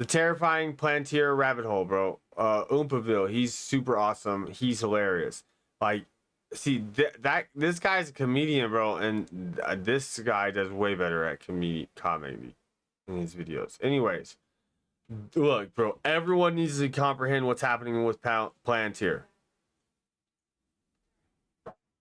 The terrifying Palantir rabbit hole, bro. Oompaville, he's super awesome. He's hilarious. Like, see this guy's a comedian, bro, and this guy does way better at comedy in his videos. Anyways, look, bro, everyone needs to comprehend what's happening with Palantir.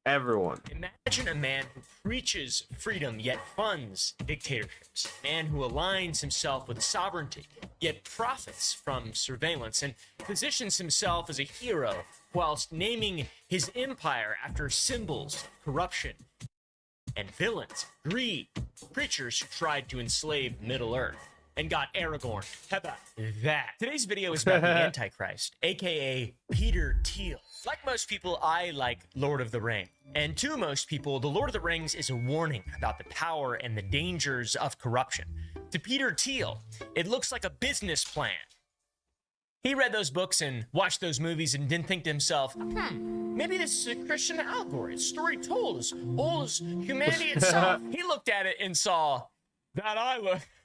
Everyone. Imagine a man who preaches freedom yet funds dictatorships. A man who aligns himself with sovereignty yet profits from surveillance and positions himself as a hero whilst naming his empire after symbols of corruption and villains, greed, preachers who tried to enslave Middle Earth and got Aragorn. How about that? Today's video is about the Antichrist, aka Peter Thiel. Like most people, I like Lord of the Rings. And to most people, the Lord of the Rings is a warning about the power and the dangers of corruption. To Peter Thiel, it looks like a business plan. He read those books and watched those movies and didn't think to himself, maybe this is a Christian allegory. It's a story told as old as humanity itself. He looked at it and saw that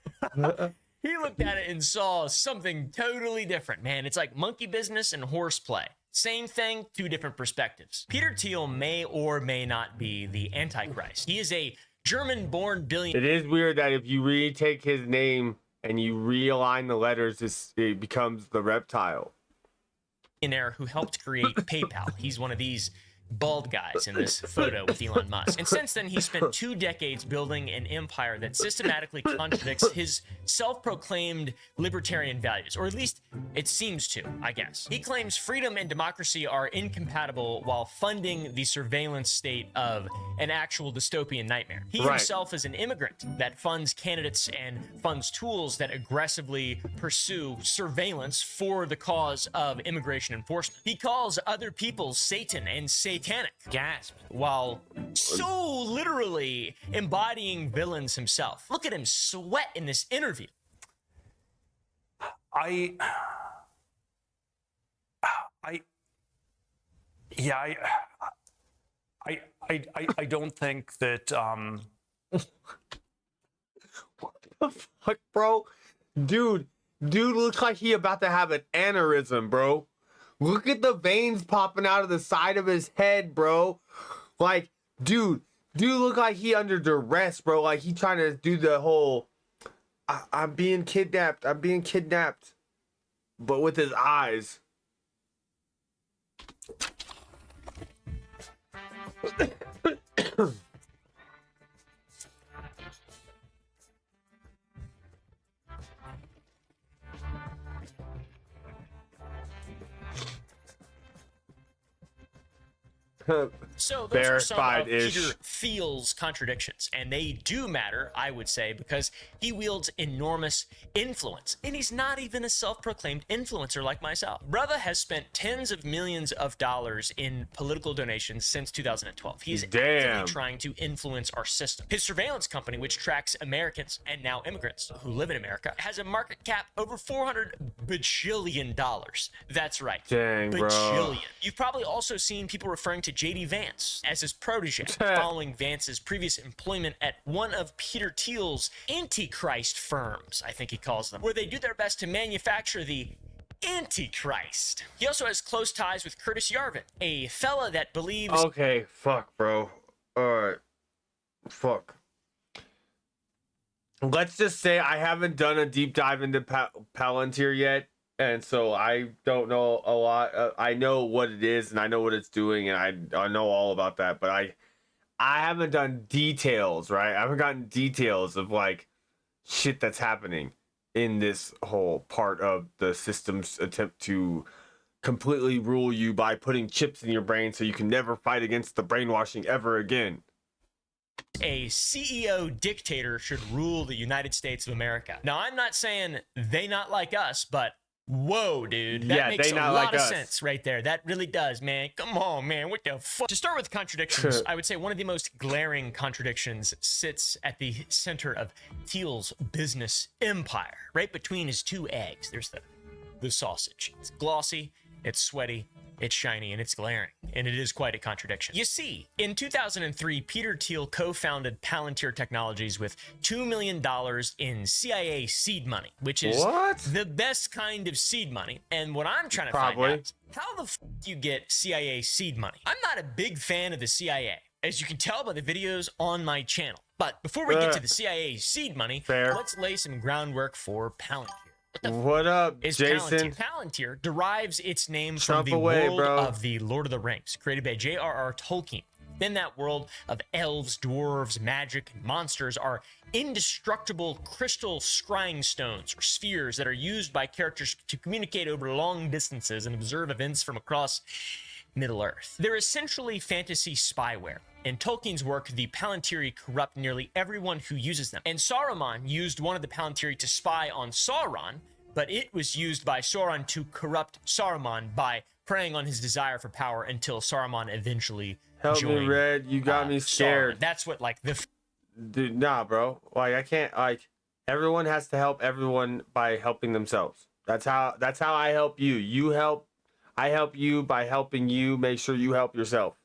He looked at it and saw something totally different, man. It's like monkey business and horseplay. Same thing, two different perspectives. Peter Thiel may or may not be the Antichrist. He is a German-born billionaire. It is weird that if you retake his name and you realign the letters, it becomes the reptile. Who helped create PayPal. He's one of these bald guys in this photo with Elon Musk. And since then, he spent 2 decades building an empire that systematically contradicts his self-proclaimed libertarian values, or at least it seems to, I guess. He claims freedom and democracy are incompatible while funding the surveillance state of an actual dystopian nightmare. He himself is an immigrant that funds candidates and funds tools that aggressively pursue surveillance for the cause of immigration enforcement. He calls other people Satan and satanic, gasp, while so literally embodying villains himself. Look at him sweat in this interview. I don't think that What the fuck, bro? Dude looks like he about to have an aneurysm, bro. Look at the veins popping out of the side of his head, bro. Like, dude look like he under duress, bro. Like he trying to do the whole I'm being kidnapped, but with his eyes. So those are some of Peter Thiel's contradictions, and they do matter, I would say, because he wields enormous influence, and he's not even a self-proclaimed influencer like myself. Brother has spent tens of millions of dollars in political donations since 2012. He's actively trying to influence our system. His surveillance company, which tracks Americans and now immigrants who live in America, has a market cap over $400 bajillion. That's right. Dang, bajillion. Bro. You've probably also seen people referring to J.D. Vance as his protege, following Vance's previous employment at one of Peter Thiel's Antichrist firms, I think he calls them, where they do their best to manufacture the Antichrist. He also has close ties with Curtis Yarvin, a fella that believes... Okay, fuck, bro. Alright. Fuck. Let's just say I haven't done a deep dive into Palantir yet. And so I don't know a lot. I know what it is and I know what it's doing, and I know all about that. But I haven't done details, right? I haven't gotten details of like shit that's happening in this whole part of the system's attempt to completely rule you by putting chips in your brain so you can never fight against the brainwashing ever again. A CEO dictator should rule the United States of America. Now, I'm not saying they not like us, but whoa, dude. That makes a lot of sense right there. That really does, man. Come on, man. What the fuck? To start with contradictions, I would say one of the most glaring contradictions sits at the center of Thiel's business empire. Right between his two eggs, there's the sausage. It's glossy, it's sweaty, It's shiny and it's glaring, and it is quite a contradiction. You see, in 2003, Peter Thiel co-founded Palantir Technologies with $2 million in CIA seed money, which is What? the best kind of seed money. And what I'm trying to find out is how the f do you get CIA seed money? I'm not a big fan of the CIA, as you can tell by the videos on my channel. But before we get to the CIA seed money, let's lay some groundwork for Palantir. What up, Jason? Palantir derives its name from the world of the Lord of the Rings, created by J.R.R. Tolkien. In that world of elves, dwarves, magic, and monsters are indestructible crystal scrying stones or spheres that are used by characters to communicate over long distances and observe events from across Middle-earth. They're essentially fantasy spyware. In Tolkien's work, the Palantiri corrupt nearly everyone who uses them. And Saruman used one of the Palantiri to spy on Sauron, but it was used by Sauron to corrupt Saruman by preying on his desire for power until Saruman eventually joined. Me, Red. You got me scared. Sauron. That's what, like, the... Dude, nah, bro. Like, I can't, like, everyone has to help everyone by helping themselves. That's how I help you. I help you by helping you make sure you help yourself.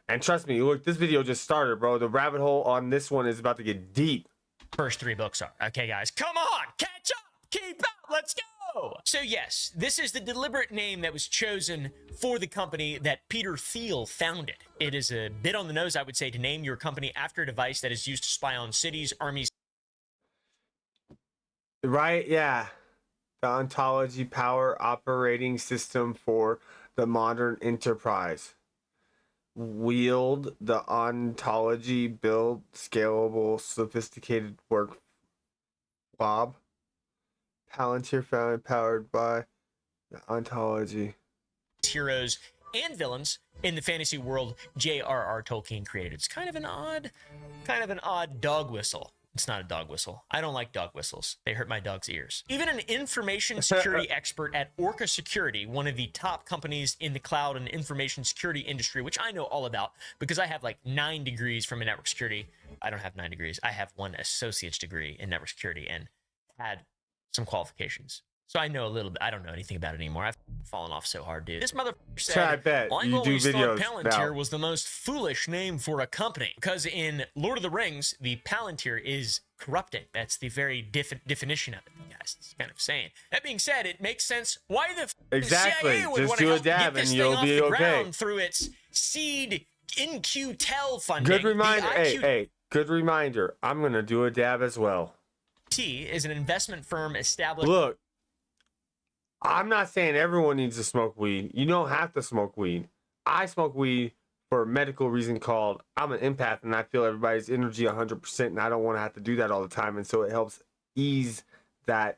And trust me, look, this video just started, bro. The rabbit hole on this one is about to get deep. First 3 books are. Okay, guys, come on, catch up, keep up, let's go. So yes, this is the deliberate name that was chosen for the company that Peter Thiel founded. It is a bit on the nose, I would say, to name your company after a device that is used to spy on cities, armies. Right, yeah. The ontology power operating system for the modern enterprise. Wield the ontology, build scalable, sophisticated work. Bob. Palantir founded, powered by the ontology. Heroes and villains in the fantasy world J.R.R. Tolkien created. It's kind of an odd dog whistle. It's not a dog whistle. I don't like dog whistles. They hurt my dog's ears. Even an information security expert at Orca Security, one of the top companies in the cloud and information security industry, which I know all about because I have like 9 degrees from a network security. I don't have 9 degrees. I have 1 associate's degree in network security and had some qualifications. So I know a little bit. I don't know anything about it anymore. I've fallen off so hard, dude. This motherfucker said, I bet I've you do always thought videos Palantir now. was the most foolish name for a company. Because in Lord of the Rings, the Palantir is corrupted. That's the very definition of it, guys. It's kind of saying. That being said, it makes sense why the CIA would Just want to do a help dab get this and thing you'll off be the okay. ground through its seed InQtel funding. Good reminder. The Hey, good reminder. I'm going to do a dab as well. IQT is an investment firm established. Look, I'm not saying everyone needs to smoke weed. You don't have to smoke weed. I smoke weed for a medical reason called I'm an empath and I feel everybody's energy 100% and I don't want to have to do that all the time. And so it helps ease that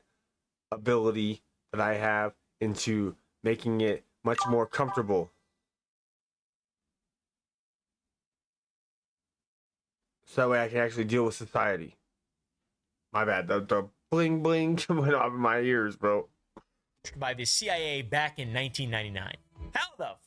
ability that I have into making it much more comfortable. So that way I can actually deal with society. My bad. The bling bling coming off of my ears, bro. By the CIA back in 1999. How the f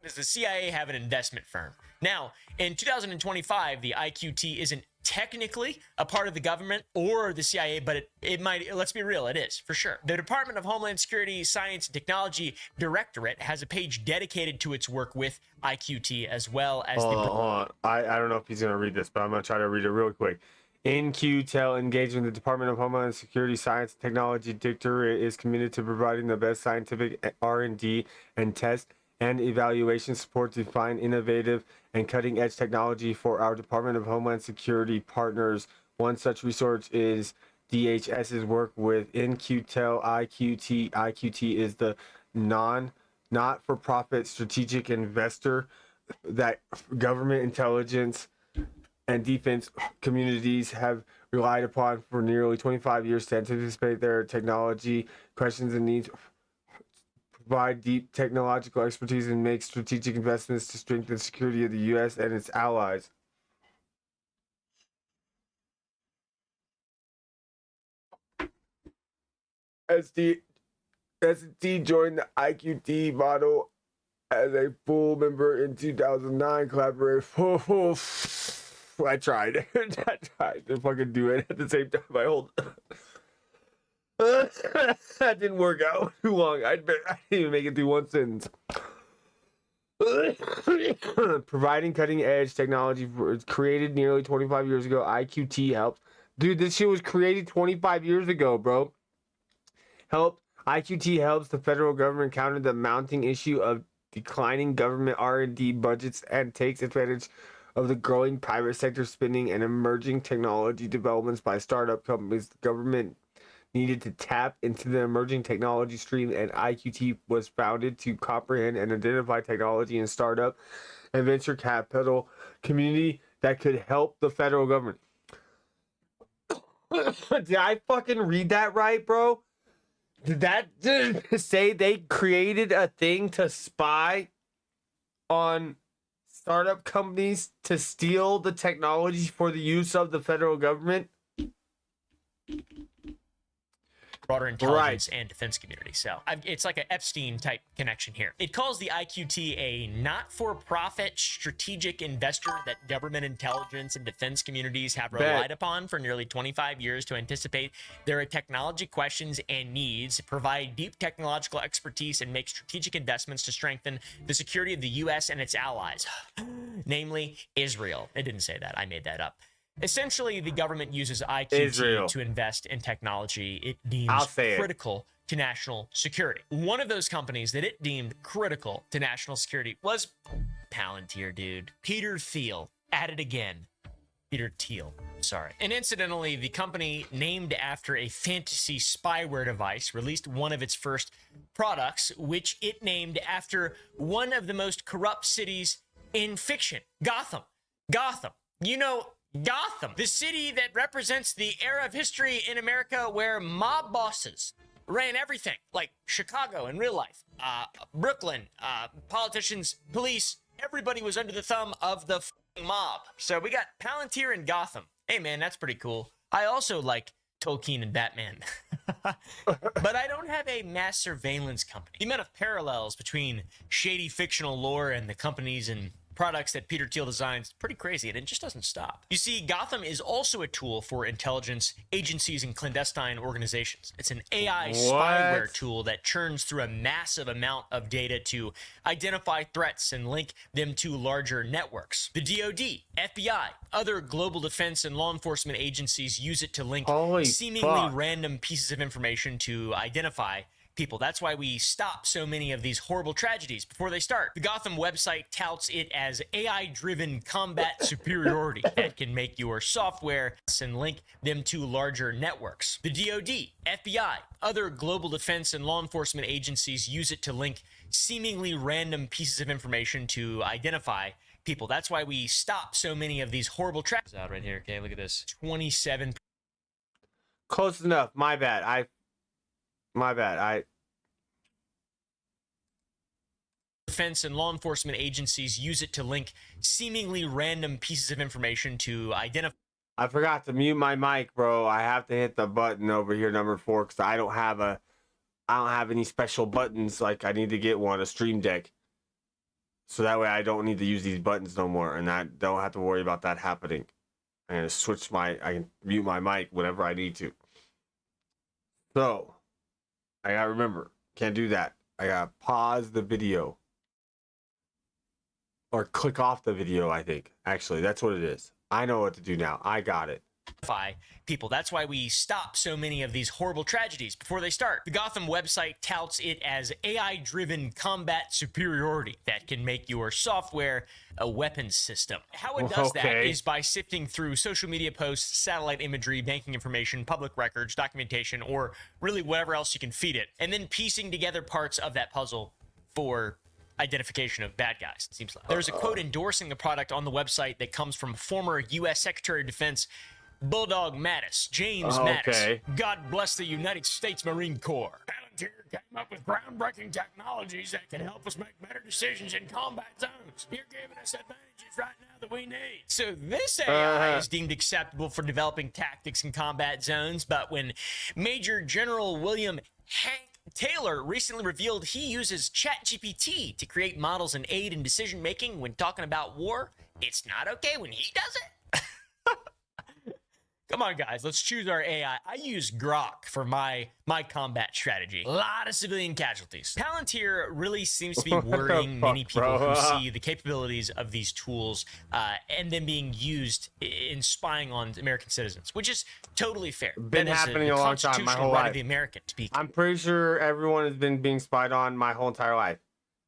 does the CIA have an investment firm? Now, in 2025, the IQT isn't technically a part of the government or the CIA, but it might, let's be real, it is, for sure. The Department of Homeland Security Science and Technology Directorate has a page dedicated to its work with IQT, as well as Hold on. I don't know if he's going to read this, but I'm going to try to read it real quick. InQtel, engagement with the Department of Homeland Security Science and Technology Directorate, is committed to providing the best scientific R&D and test and evaluation support to find innovative and cutting-edge technology for our Department of Homeland Security partners. One such resource is DHS's work with InQtel IQT. IQT is the not-for-profit strategic investor that government intelligence and defense communities have relied upon for nearly 25 years to anticipate their technology questions and needs, provide deep technological expertise, and make strategic investments to strengthen the security of the U.S. and its allies. SD joined the IQT model as a full member in 2009, collaborated. I tried. I tried to fucking do it at the same time. That didn't work out too long. I didn't even make it through one sentence. Providing cutting edge technology created nearly 25 years ago. IQT helps. Dude, this shit was created 25 years ago, bro. IQT helps the federal government counter the mounting issue of declining government R&D budgets and takes advantage of the growing private sector spending and emerging technology developments by startup companies. The government needed to tap into the emerging technology stream, and IQT was founded to comprehend and identify technology and startup and venture capital community that could help the federal government. Did I fucking read that right, bro? Did that say they created a thing to spy on startup companies to steal the technology for the use of the federal government? Broader intelligence and defense community. So it's like an Epstein type connection here. It calls the IQT a not-for-profit strategic investor that government intelligence and defense communities have relied upon for nearly 25 years to anticipate their technology questions and needs, provide deep technological expertise, and make strategic investments to strengthen the security of the U.S. and its allies, namely Israel. It didn't say that. I made that up. Essentially, the government uses IQT to invest in technology it deems critical to national security. One of those companies that it deemed critical to national security was Palantir, dude. Peter Thiel. At it again. Peter Thiel. Sorry. And incidentally, the company, named after a fantasy spyware device, released one of its first products, which it named after one of the most corrupt cities in fiction. Gotham. Gotham. You know, Gotham, the city that represents the era of history in America where mob bosses ran everything, like Chicago in real life, Brooklyn, politicians, police, everybody was under the thumb of the mob. So we got Palantir and Gotham. Hey man, that's pretty cool. I also like Tolkien and Batman. But I don't have a mass surveillance company. The amount of parallels between shady fictional lore and the companies and products that Peter Thiel designs, pretty crazy, and it just doesn't stop. You see, Gotham is also a tool for intelligence agencies and clandestine organizations. It's an AI spyware tool that churns through a massive amount of data to identify threats and link them to larger networks. The DoD, FBI, other global defense and law enforcement agencies use it to link seemingly random pieces of information to identify people. That's why we stop so many of these horrible tragedies before they start. The Gotham website touts it as AI-driven combat superiority that can make your software and link them to larger networks. The DoD, FBI, other global defense and law enforcement agencies use it to link seemingly random pieces of information to identify people. That's why we stop so many of these horrible tragedies out right here. Okay, look at this. 27. Close enough. My bad. Defense and law enforcement agencies use it to link seemingly random pieces of information to identify. I forgot to mute my mic, bro. I have to hit the button over here, number 4, because I don't have any special buttons. Like I need to get one, a Stream Deck, so that way I don't need to use these buttons no more, and I don't have to worry about that happening. I can mute my mic whenever I need to. So I gotta remember, can't do that. I gotta pause the video. Or click off the video, I think. Actually, that's what it is. I know what to do now. I got it. People. That's why we stop so many of these horrible tragedies before they start. The Gotham website touts it as AI-driven combat superiority that can make your software a weapons system. How it does that is by sifting through social media posts, satellite imagery, banking information, public records, documentation, or really whatever else you can feed it, and then piecing together parts of that puzzle for identification of bad guys, it seems like. There's a quote endorsing the product on the website that comes from former U.S. Secretary of Defense Bulldog Mattis, James Mattis. God bless the United States Marine Corps. Palantir came up with groundbreaking technologies that can help us make better decisions in combat zones. You're giving us advantages right now that we need. So this AI is deemed acceptable for developing tactics in combat zones, but when Major General William Hank Taylor recently revealed he uses ChatGPT to create models and aid in decision making when talking about war, it's not okay when he does it. Come on, guys, let's choose our AI. I use Grok for my combat strategy. A lot of civilian casualties. Palantir really seems to be worrying many people who see the capabilities of these tools and them being used in spying on American citizens, which is totally fair. Been happening a long time, my whole right life. of the American to be. I'm pretty sure everyone has been being spied on my whole entire life.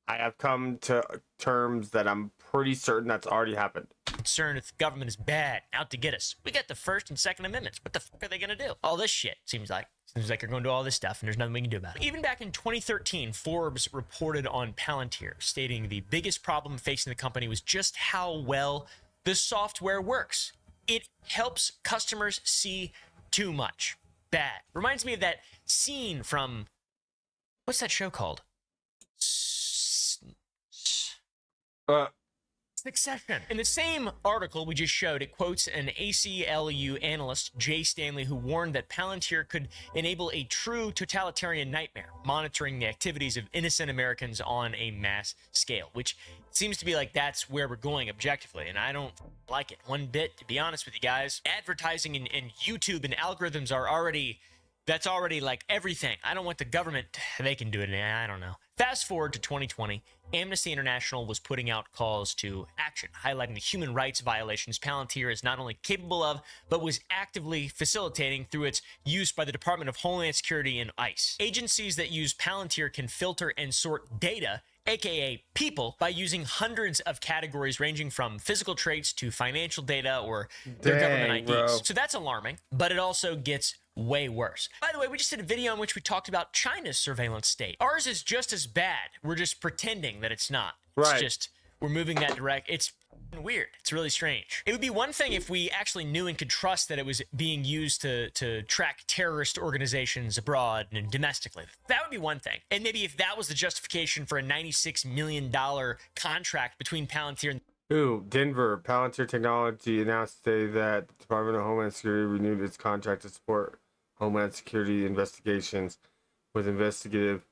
I have come to terms that I'm pretty certain that's already happened. Concerned if the government is bad, out to get us. We got the First and Second Amendments. What the fuck are they gonna do? All this shit, seems like. Seems like they're going to do all this stuff, and there's nothing we can do about it. Even back in 2013, Forbes reported on Palantir, stating the biggest problem facing the company was just how well the software works. It helps customers see too much. Bad. Reminds me of that scene from, what's that show called? Succession. In the same article we just showed, it quotes an ACLU analyst, Jay Stanley, who warned that Palantir could enable a true totalitarian nightmare, monitoring the activities of innocent Americans on a mass scale, which seems to be like that's where we're going objectively, and I don't like it one bit, to be honest with you guys. Advertising and YouTube and algorithms are already... That's already like everything. I don't want the government. They can do it. I don't know. Fast forward to 2020, Amnesty International was putting out calls to action, highlighting the human rights violations Palantir is not only capable of, but was actively facilitating through its use by the Department of Homeland Security and ICE. Agencies that use Palantir can filter and sort data, aka people, by using hundreds of categories ranging from physical traits to financial data or their government IDs. Bro. So that's alarming, but it also gets way worse. By the way, we just did a video in which we talked about China's surveillance state. Ours is just as bad. We're just pretending that it's not. It's Right. just, we're moving that direct. It's weird. It's really strange. It would be one thing if we actually knew and could trust that it was being used to track terrorist organizations abroad and domestically. That would be one thing. And maybe if that was the justification for a $96 million contract between Palantir and Ooh, Denver. Palantir Technology announced today that the Department of Homeland Security renewed its contract to support Homeland Security investigations with investigative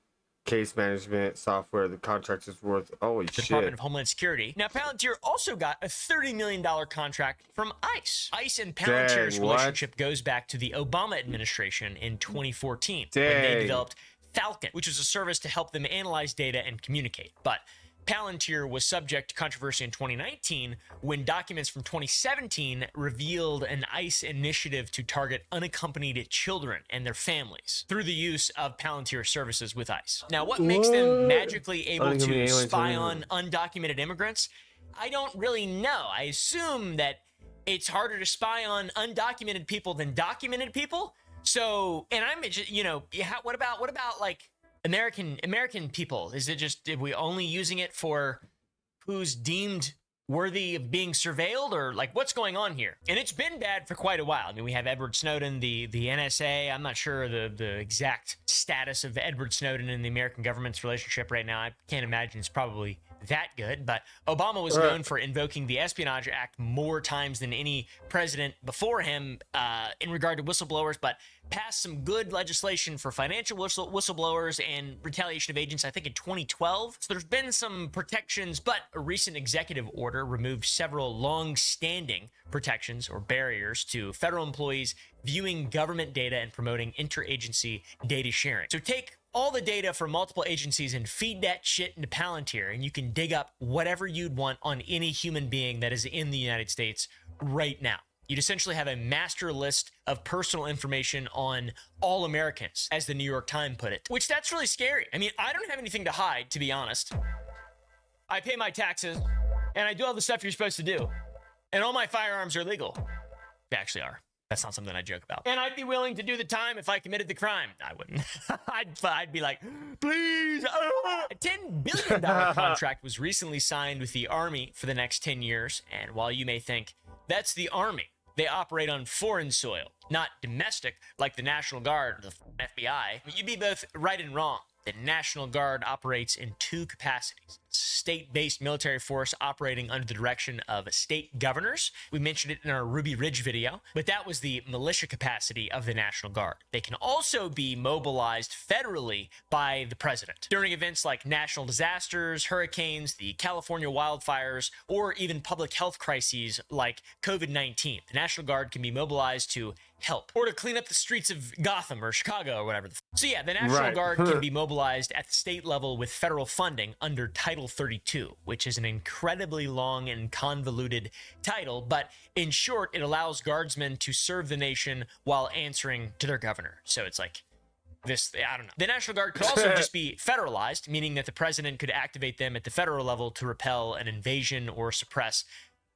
case management software. The contract is worth, holy the shit. Department of Homeland Security. Now, Palantir also got a $30 million contract from ICE. ICE and Palantir's Dang, what? relationship goes back to the Obama administration in 2014 when they Dang. developed Falcon, which was a service to help them analyze data and communicate. But Palantir was subject to controversy in 2019 when documents from 2017 revealed an ICE initiative to target unaccompanied children and their families through the use of Palantir services with ICE. Now, what makes them What? magically able Unaccompanied to aliens, spy yeah. on undocumented immigrants? I don't really know. I assume that it's harder to spy on undocumented people than documented people. So, and I'm, you know, what about like American people? Is it just, are we only using it for who's deemed worthy of being surveilled, or like what's going on here? And it's been bad for quite a while. I mean, we have Edward Snowden, the NSA. I'm not sure the exact status of Edward Snowden and the American government's relationship right now. I can't imagine it's probably that good, but Obama was known for invoking the Espionage Act more times than any president before him in regard to whistleblowers, but passed some good legislation for financial whistleblowers and retaliation of agents, I think in 2012. So there's been some protections, but a recent executive order removed several long-standing protections or barriers to federal employees viewing government data and promoting interagency data sharing. So take all the data from multiple agencies and feed that shit into Palantir, and you can dig up whatever you'd want on any human being that is in the United States right now. You'd essentially have a master list of personal information on all Americans, as the New York Times put it, which that's really scary. I mean, I don't have anything to hide, to be honest. I pay my taxes, and I do all the stuff you're supposed to do, and all my firearms are legal. They actually are. That's not something I joke about. And I'd be willing to do the time if I committed the crime. I wouldn't. I'd be like, please. A $10 billion contract was recently signed with the Army for the next 10 years. And while you may think, that's the Army, they operate on foreign soil, not domestic like the National Guard or the FBI. You'd be both right and wrong. The National Guard operates in two capacities. State-based military force operating under the direction of state governors. We mentioned it in our Ruby Ridge video, but that was the militia capacity of the National Guard. They can also be mobilized federally by the president during events like national disasters, hurricanes, the California wildfires, or even public health crises like COVID-19. The National Guard can be mobilized to help or to clean up the streets of Gotham or Chicago or whatever. So yeah, the National Guard can be mobilized at the state level with federal funding under Title 32, which is an incredibly long and convoluted title, but in short, it allows guardsmen to serve the nation while answering to their governor. So it's like this, I don't know. The National Guard could also just be federalized, meaning that the president could activate them at the federal level to repel an invasion or suppress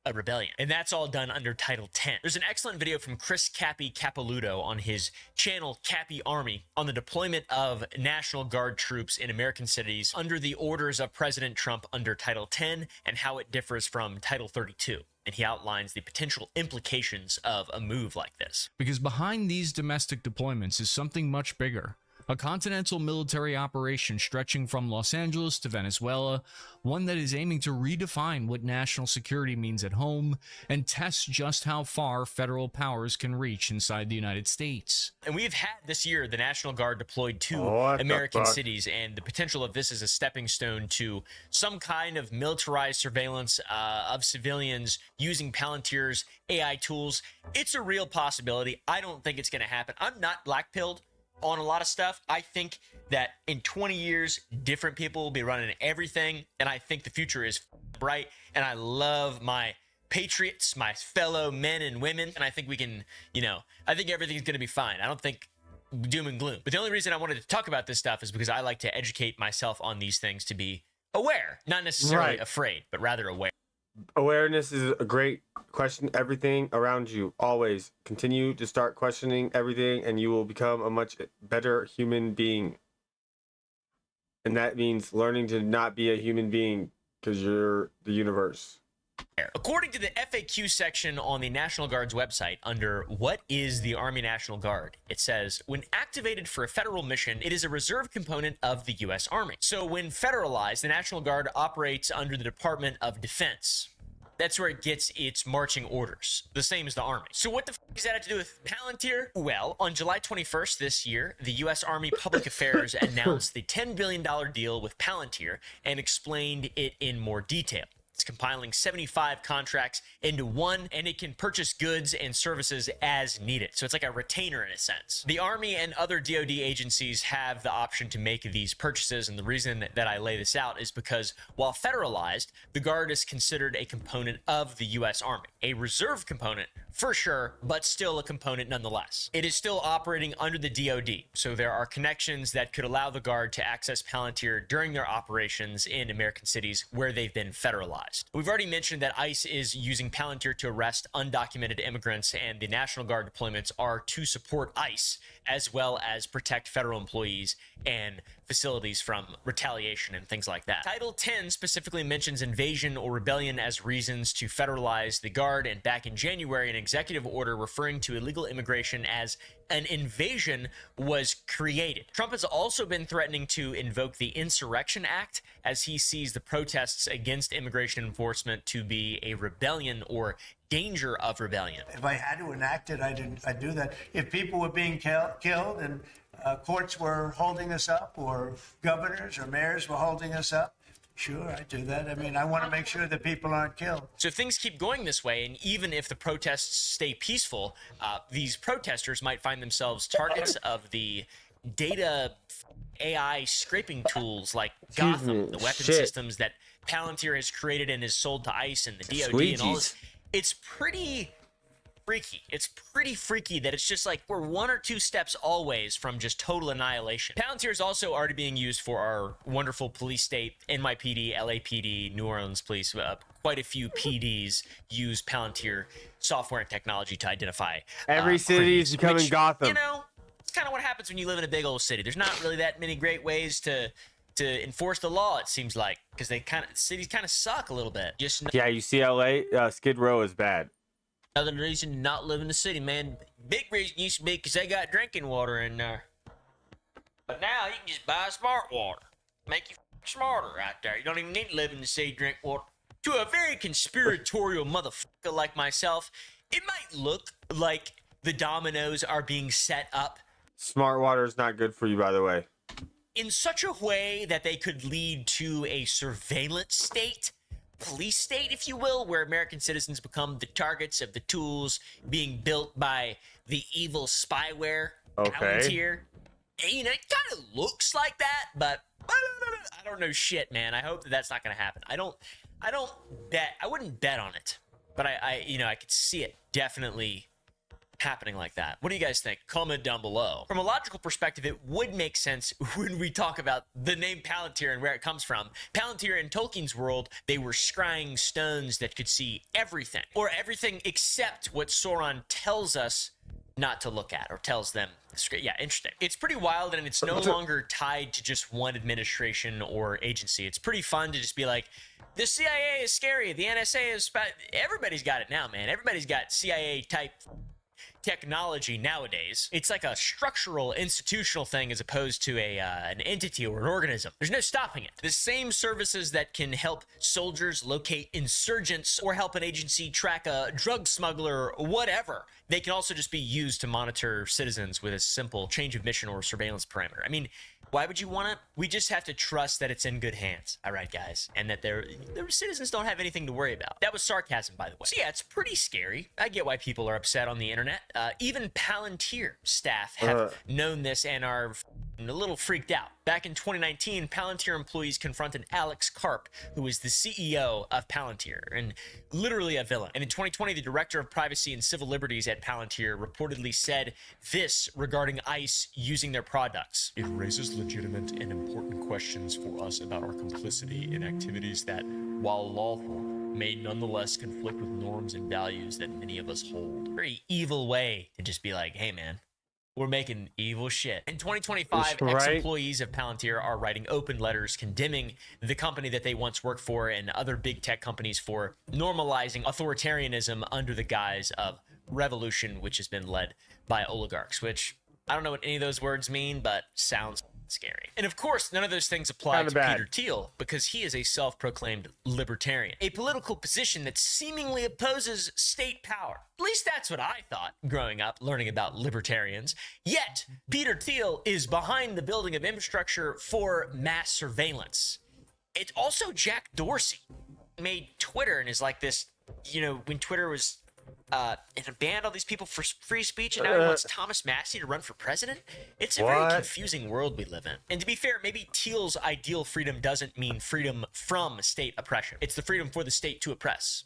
a rebellion. And that's all done under Title 10. There's an excellent video from Chris Cappy Capilouto on his channel Cappy Army on the deployment of National Guard troops in American cities under the orders of President Trump under Title 10 and how it differs from Title 32. And he outlines the potential implications of a move like this. Because behind these domestic deployments is something much bigger. A continental military operation stretching from Los Angeles to Venezuela, one that is aiming to redefine what national security means at home and test just how far federal powers can reach inside the United States. And we've had this year the National Guard deployed to American cities, and the potential of this is a stepping stone to some kind of militarized surveillance of civilians using Palantir's AI tools. It's a real possibility. I don't think it's going to happen. I'm not black-pilled on a lot of stuff. I think that in 20 years, different people will be running everything, and I think the future is bright, and I love my patriots, my fellow men and women, and I think we can, I think everything's going to be fine. I don't think doom and gloom. But the only reason I wanted to talk about this stuff is because I like to educate myself on these things to be aware, not necessarily afraid, but rather aware. Awareness is a great question. Everything around you, always continue to start questioning everything, and you will become a much better human being. And that means learning to not be a human being because you're the universe. According to the FAQ section on the National Guard's website, under What is the Army National Guard? It says, when activated for a federal mission, it is a reserve component of the U.S. Army. So when federalized, the National Guard operates under the Department of Defense. That's where it gets its marching orders, the same as the Army. So what the f does that have to do with Palantir? Well, on July 21st this year, the U.S. Army Public Affairs announced the $10 billion deal with Palantir and explained it in more detail. It's compiling 75 contracts into one, and it can purchase goods and services as needed. So it's like a retainer in a sense. The Army and other DoD agencies have the option to make these purchases, and the reason that I lay this out is because while federalized, the Guard is considered a component of the U.S. Army. A reserve component, for sure, but still a component nonetheless. It is still operating under the DoD, so there are connections that could allow the Guard to access Palantir during their operations in American cities where they've been federalized. We've already mentioned that ICE is using Palantir to arrest undocumented immigrants, and the National Guard deployments are to support ICE as well as protect federal employees and facilities from retaliation and things like that. Title 10 specifically mentions invasion or rebellion as reasons to federalize the Guard, and back in January, an executive order referring to illegal immigration as an invasion was created. Trump has also been threatening to invoke the Insurrection Act as he sees the protests against immigration enforcement to be a rebellion or danger of rebellion. If I had to enact it, I'd do that. If people were being killed and courts were holding us up, or governors or mayors were holding us up, sure, I'd do that. I mean, I want to make sure that people aren't killed. So if things keep going this way, and even if the protests stay peaceful, these protesters might find themselves targets of the data AI scraping tools like Gotham, the weapon systems that Palantir has created and is sold to ICE and the DoD and all this. It's pretty freaky. It's pretty freaky that it's just like we're one or two steps always from just total annihilation. Palantir is also already being used for our wonderful police state, NYPD, LAPD, New Orleans Police. Quite a few PDs use Palantir software and technology to identify every city is becoming Gotham. You know, it's kind of what happens when you live in a big old city. There's not really that many great ways to enforce the law, it seems like, because cities kind of suck a little bit. Yeah, you see LA, Skid Row is bad. Another reason to not live in the city, man. Big reason used to be because they got drinking water in there. But now you can just buy smart water. Make you smarter out there. You don't even need to live in the sea, drink water. To a very conspiratorial motherfucker like myself, it might look like the dominoes are being set up Smart water is not good for you, by the way. in such a way that they could lead to a surveillance state, police state, if you will, where American citizens become the targets of the tools being built by the evil spyware, Okay. Palantir. You know, it kind of looks like that, but I don't know shit, man. I hope that that's not going to happen. I don't bet. I wouldn't bet on it, but I could see it definitely happening like that. What do you guys think? Comment down below. From a logical perspective, it would make sense when we talk about the name Palantir and where it comes from. Palantir in Tolkien's world, they were scrying stones that could see everything, or everything except what Sauron tells us not to look at, or tells them. Yeah, interesting. It's pretty wild, and it's no longer tied to just one administration or agency. It's pretty fun to just be like, the CIA is scary, the NSA is... Everybody's got it now, man. Everybody's got CIA-type technology nowadays. It's like a structural, institutional thing as opposed to an entity or an organism. There's no stopping it. The same services that can help soldiers locate insurgents or help an agency track a drug smuggler or whatever, they can also just be used to monitor citizens with a simple change of mission or surveillance parameter. I mean, why would you want to? We just have to trust that it's in good hands. All right, guys. And that their citizens don't have anything to worry about. That was sarcasm, by the way. So yeah, it's pretty scary. I get why people are upset on the internet. Even Palantir staff have known this and are a little freaked out. Back in 2019, Palantir employees confronted Alex Karp, who is the CEO of Palantir, and literally a villain. And in 2020, the director of privacy and civil liberties at Palantir reportedly said this regarding ICE using their products. It raises legitimate and important questions for us about our complicity in activities that, while lawful, may nonetheless conflict with norms and values that many of us hold. Very evil way to just be like, hey man, we're making evil shit. In 2025, That's right. ex-employees of Palantir are writing open letters condemning the company that they once worked for and other big tech companies for normalizing authoritarianism under the guise of revolution, which has been led by oligarchs, which I don't know what any of those words mean, but sounds scary. And of course, none of those things apply Kinda to bad. Peter Thiel because he is a self-proclaimed libertarian, a political position that seemingly opposes state power. At least that's what I thought growing up, learning about libertarians. Yet, Peter Thiel is behind the building of infrastructure for mass surveillance. It's also Jack Dorsey made Twitter and is like this, when Twitter was and banned all these people for free speech, and now he wants Thomas Massey to run for president. It's a very What? confusing world we live in. And to be fair, maybe Thiel's ideal freedom doesn't mean freedom from state oppression. It's the freedom for the state to oppress.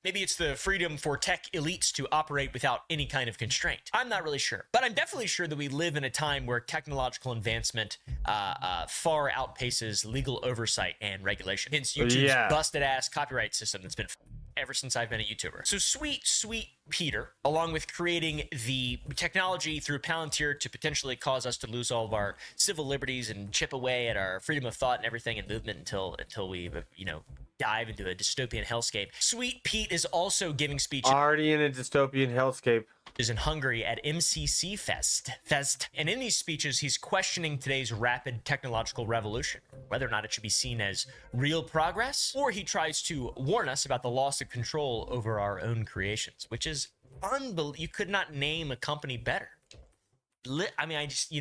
Maybe it's the freedom for tech elites to operate without any kind of constraint. I'm not really sure. But I'm definitely sure that we live in a time where technological advancement far outpaces legal oversight and regulation. Hence YouTube's busted-ass copyright system that's been ever since I've been a YouTuber. So sweet Peter, along with creating the technology through Palantir to potentially cause us to lose all of our civil liberties and chip away at our freedom of thought and everything and movement until we, dive into a dystopian hellscape. Sweet Pete is also giving speeches Already in a dystopian hellscape. in Hungary at MCC Fest. And in these speeches, he's questioning today's rapid technological revolution, whether or not it should be seen as real progress, or he tries to warn us about the loss of control over our own creations, which is unbelievable. You could not name a company better. You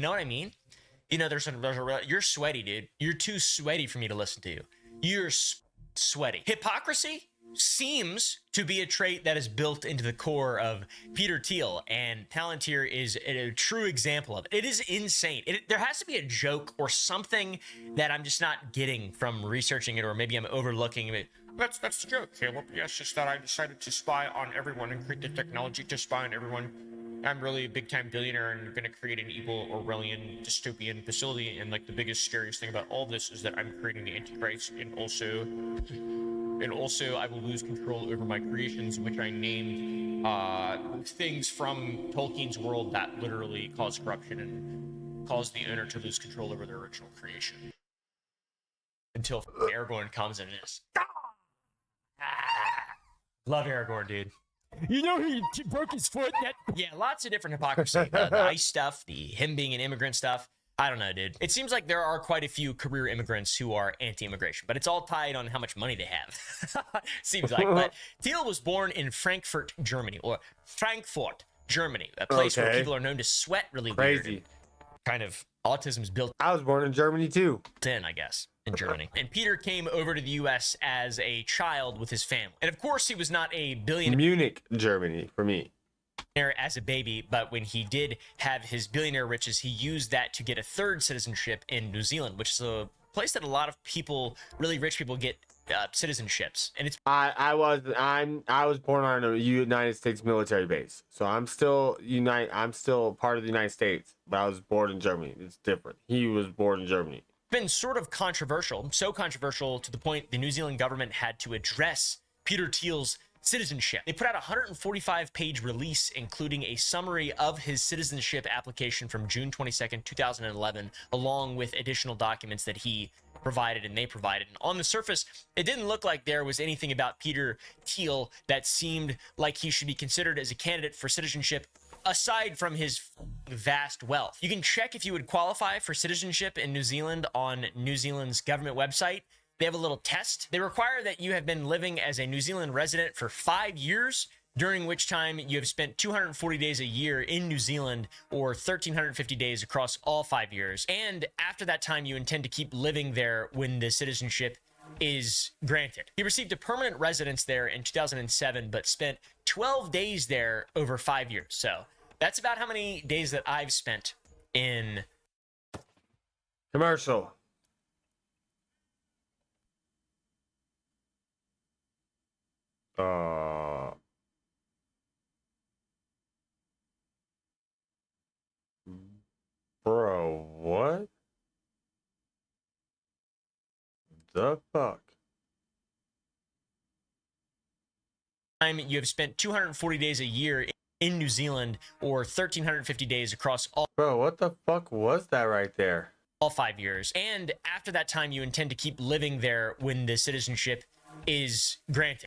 know what I mean? You're sweaty, dude. You're too sweaty for me to listen to you. You're sweaty. Hypocrisy seems to be a trait that is built into the core of Peter Thiel, and Palantir is a true example of it. It is insane. There has to be a joke or something that I'm just not getting from researching it, or maybe I'm overlooking it. That's the joke, Caleb. Yes, just that I decided to spy on everyone and create the technology to spy on everyone. I'm really a big-time billionaire and going to create an evil Orwellian dystopian facility. And the biggest, scariest thing about all this is that I'm creating the Antichrist, and also I will lose control over my creations, which I named things from Tolkien's world that literally cause corruption and cause the owner to lose control over their original creation. Until Aragorn comes in and just love Aragorn, dude. He broke his foot. Yeah, lots of different hypocrisy. The ICE stuff, him being an immigrant stuff. I don't know, dude. It seems like there are quite a few career immigrants who are anti-immigration, but it's all tied on how much money they have. Seems like. But Thiel was born in Frankfurt, Germany, or Frankfurt, Germany, a place where people are known to sweat really weird. And kind of autism is built I was born in Germany too. in, I guess, in Germany. And Peter came over to the U.S. as a child with his family. And of course, he was not a billionaire Munich, Germany, for me. as a baby, but when he did have his billionaire riches, he used that to get a third citizenship in New Zealand, which is a place that a lot of people, really rich people, get citizenships. And it's I was born on a United States military base, so I'm still part of the United States, but I was born in Germany. It's different. He was born in Germany. been sort of controversial, so controversial to the point the New Zealand government had to address Peter Thiel's citizenship. They put out a 145-page release, including a summary of his citizenship application from June 22nd, 2011, along with additional documents that he provided and they provided. And on the surface, it didn't look like there was anything about Peter Thiel that seemed like he should be considered as a candidate for citizenship, aside from his vast wealth. You can check if you would qualify for citizenship in New Zealand on New Zealand's government website. They have a little test. They require that you have been living as a New Zealand resident for 5 years, during which time you have spent 240 days a year in New Zealand, or 1,350 days across all 5 years. And after that time, you intend to keep living there when the citizenship is granted. He received a permanent residence there in 2007, but spent 12 days there over 5 years. So that's about how many days that I've spent in Commercial. Bro, what the fuck? time you have spent 240 days a year in New Zealand, or 1,350 days across all Bro, what the fuck was that right there? 5 years. And after that time, you intend to keep living there when the citizenship is granted.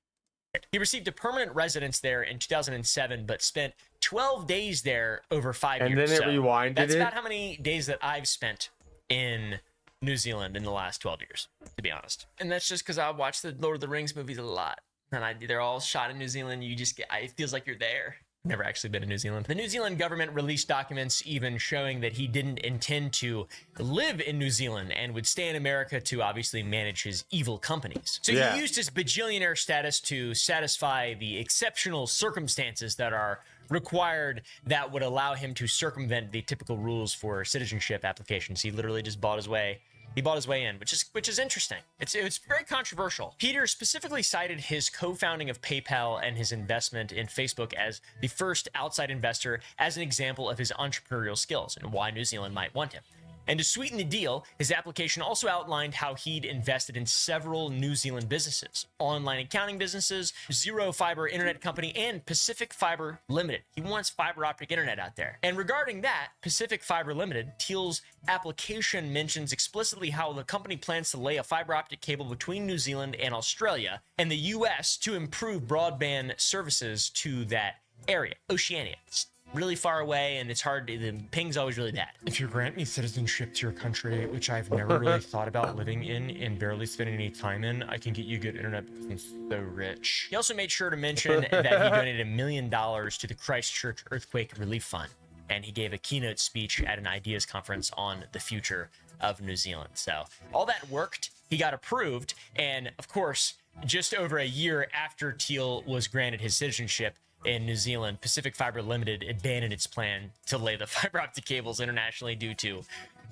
He received a permanent residence there in 2007, but spent 12 days there over 5 years. And then it rewinded that's it? about how many days that I've spent in New Zealand in the last 12 years, to be honest. And that's just because I watch the Lord of the Rings movies a lot. And they're all shot in New Zealand. You just it feels like you're there. Never actually been to New Zealand. The New Zealand government released documents even showing that he didn't intend to live in New Zealand and would stay in America to obviously manage his evil companies. So Yeah. he used his bajillionaire status to satisfy the exceptional circumstances that are required that would allow him to circumvent the typical rules for citizenship applications. He literally just bought his way. He bought his way in, which is interesting. It's very controversial. Peter specifically cited his co-founding of PayPal and his investment in Facebook as the first outside investor as an example of his entrepreneurial skills and why New Zealand might want him. And to sweeten the deal, his application also outlined how he'd invested in several New Zealand businesses, online accounting businesses, Zero Fiber Internet Company, and Pacific Fiber Limited. He wants fiber optic internet out there. And regarding that, Pacific Fiber Limited, Thiel's application mentions explicitly how the company plans to lay a fiber optic cable between New Zealand and Australia and the US to improve broadband services to that area, Oceania. It's really far away, and it's hard. The ping's always really bad. If you grant me citizenship to your country, which I've never really thought about living in and barely spending any time in, I can get you good internet because I'm so rich. He also made sure to mention that he donated $1 million to the Christchurch Earthquake Relief Fund, and he gave a keynote speech at an ideas conference on the future of New Zealand. So all that worked. He got approved, and of course, just over a year after Thiel was granted his citizenship in New Zealand, Pacific Fiber Limited abandoned its plan to lay the fiber optic cables internationally due to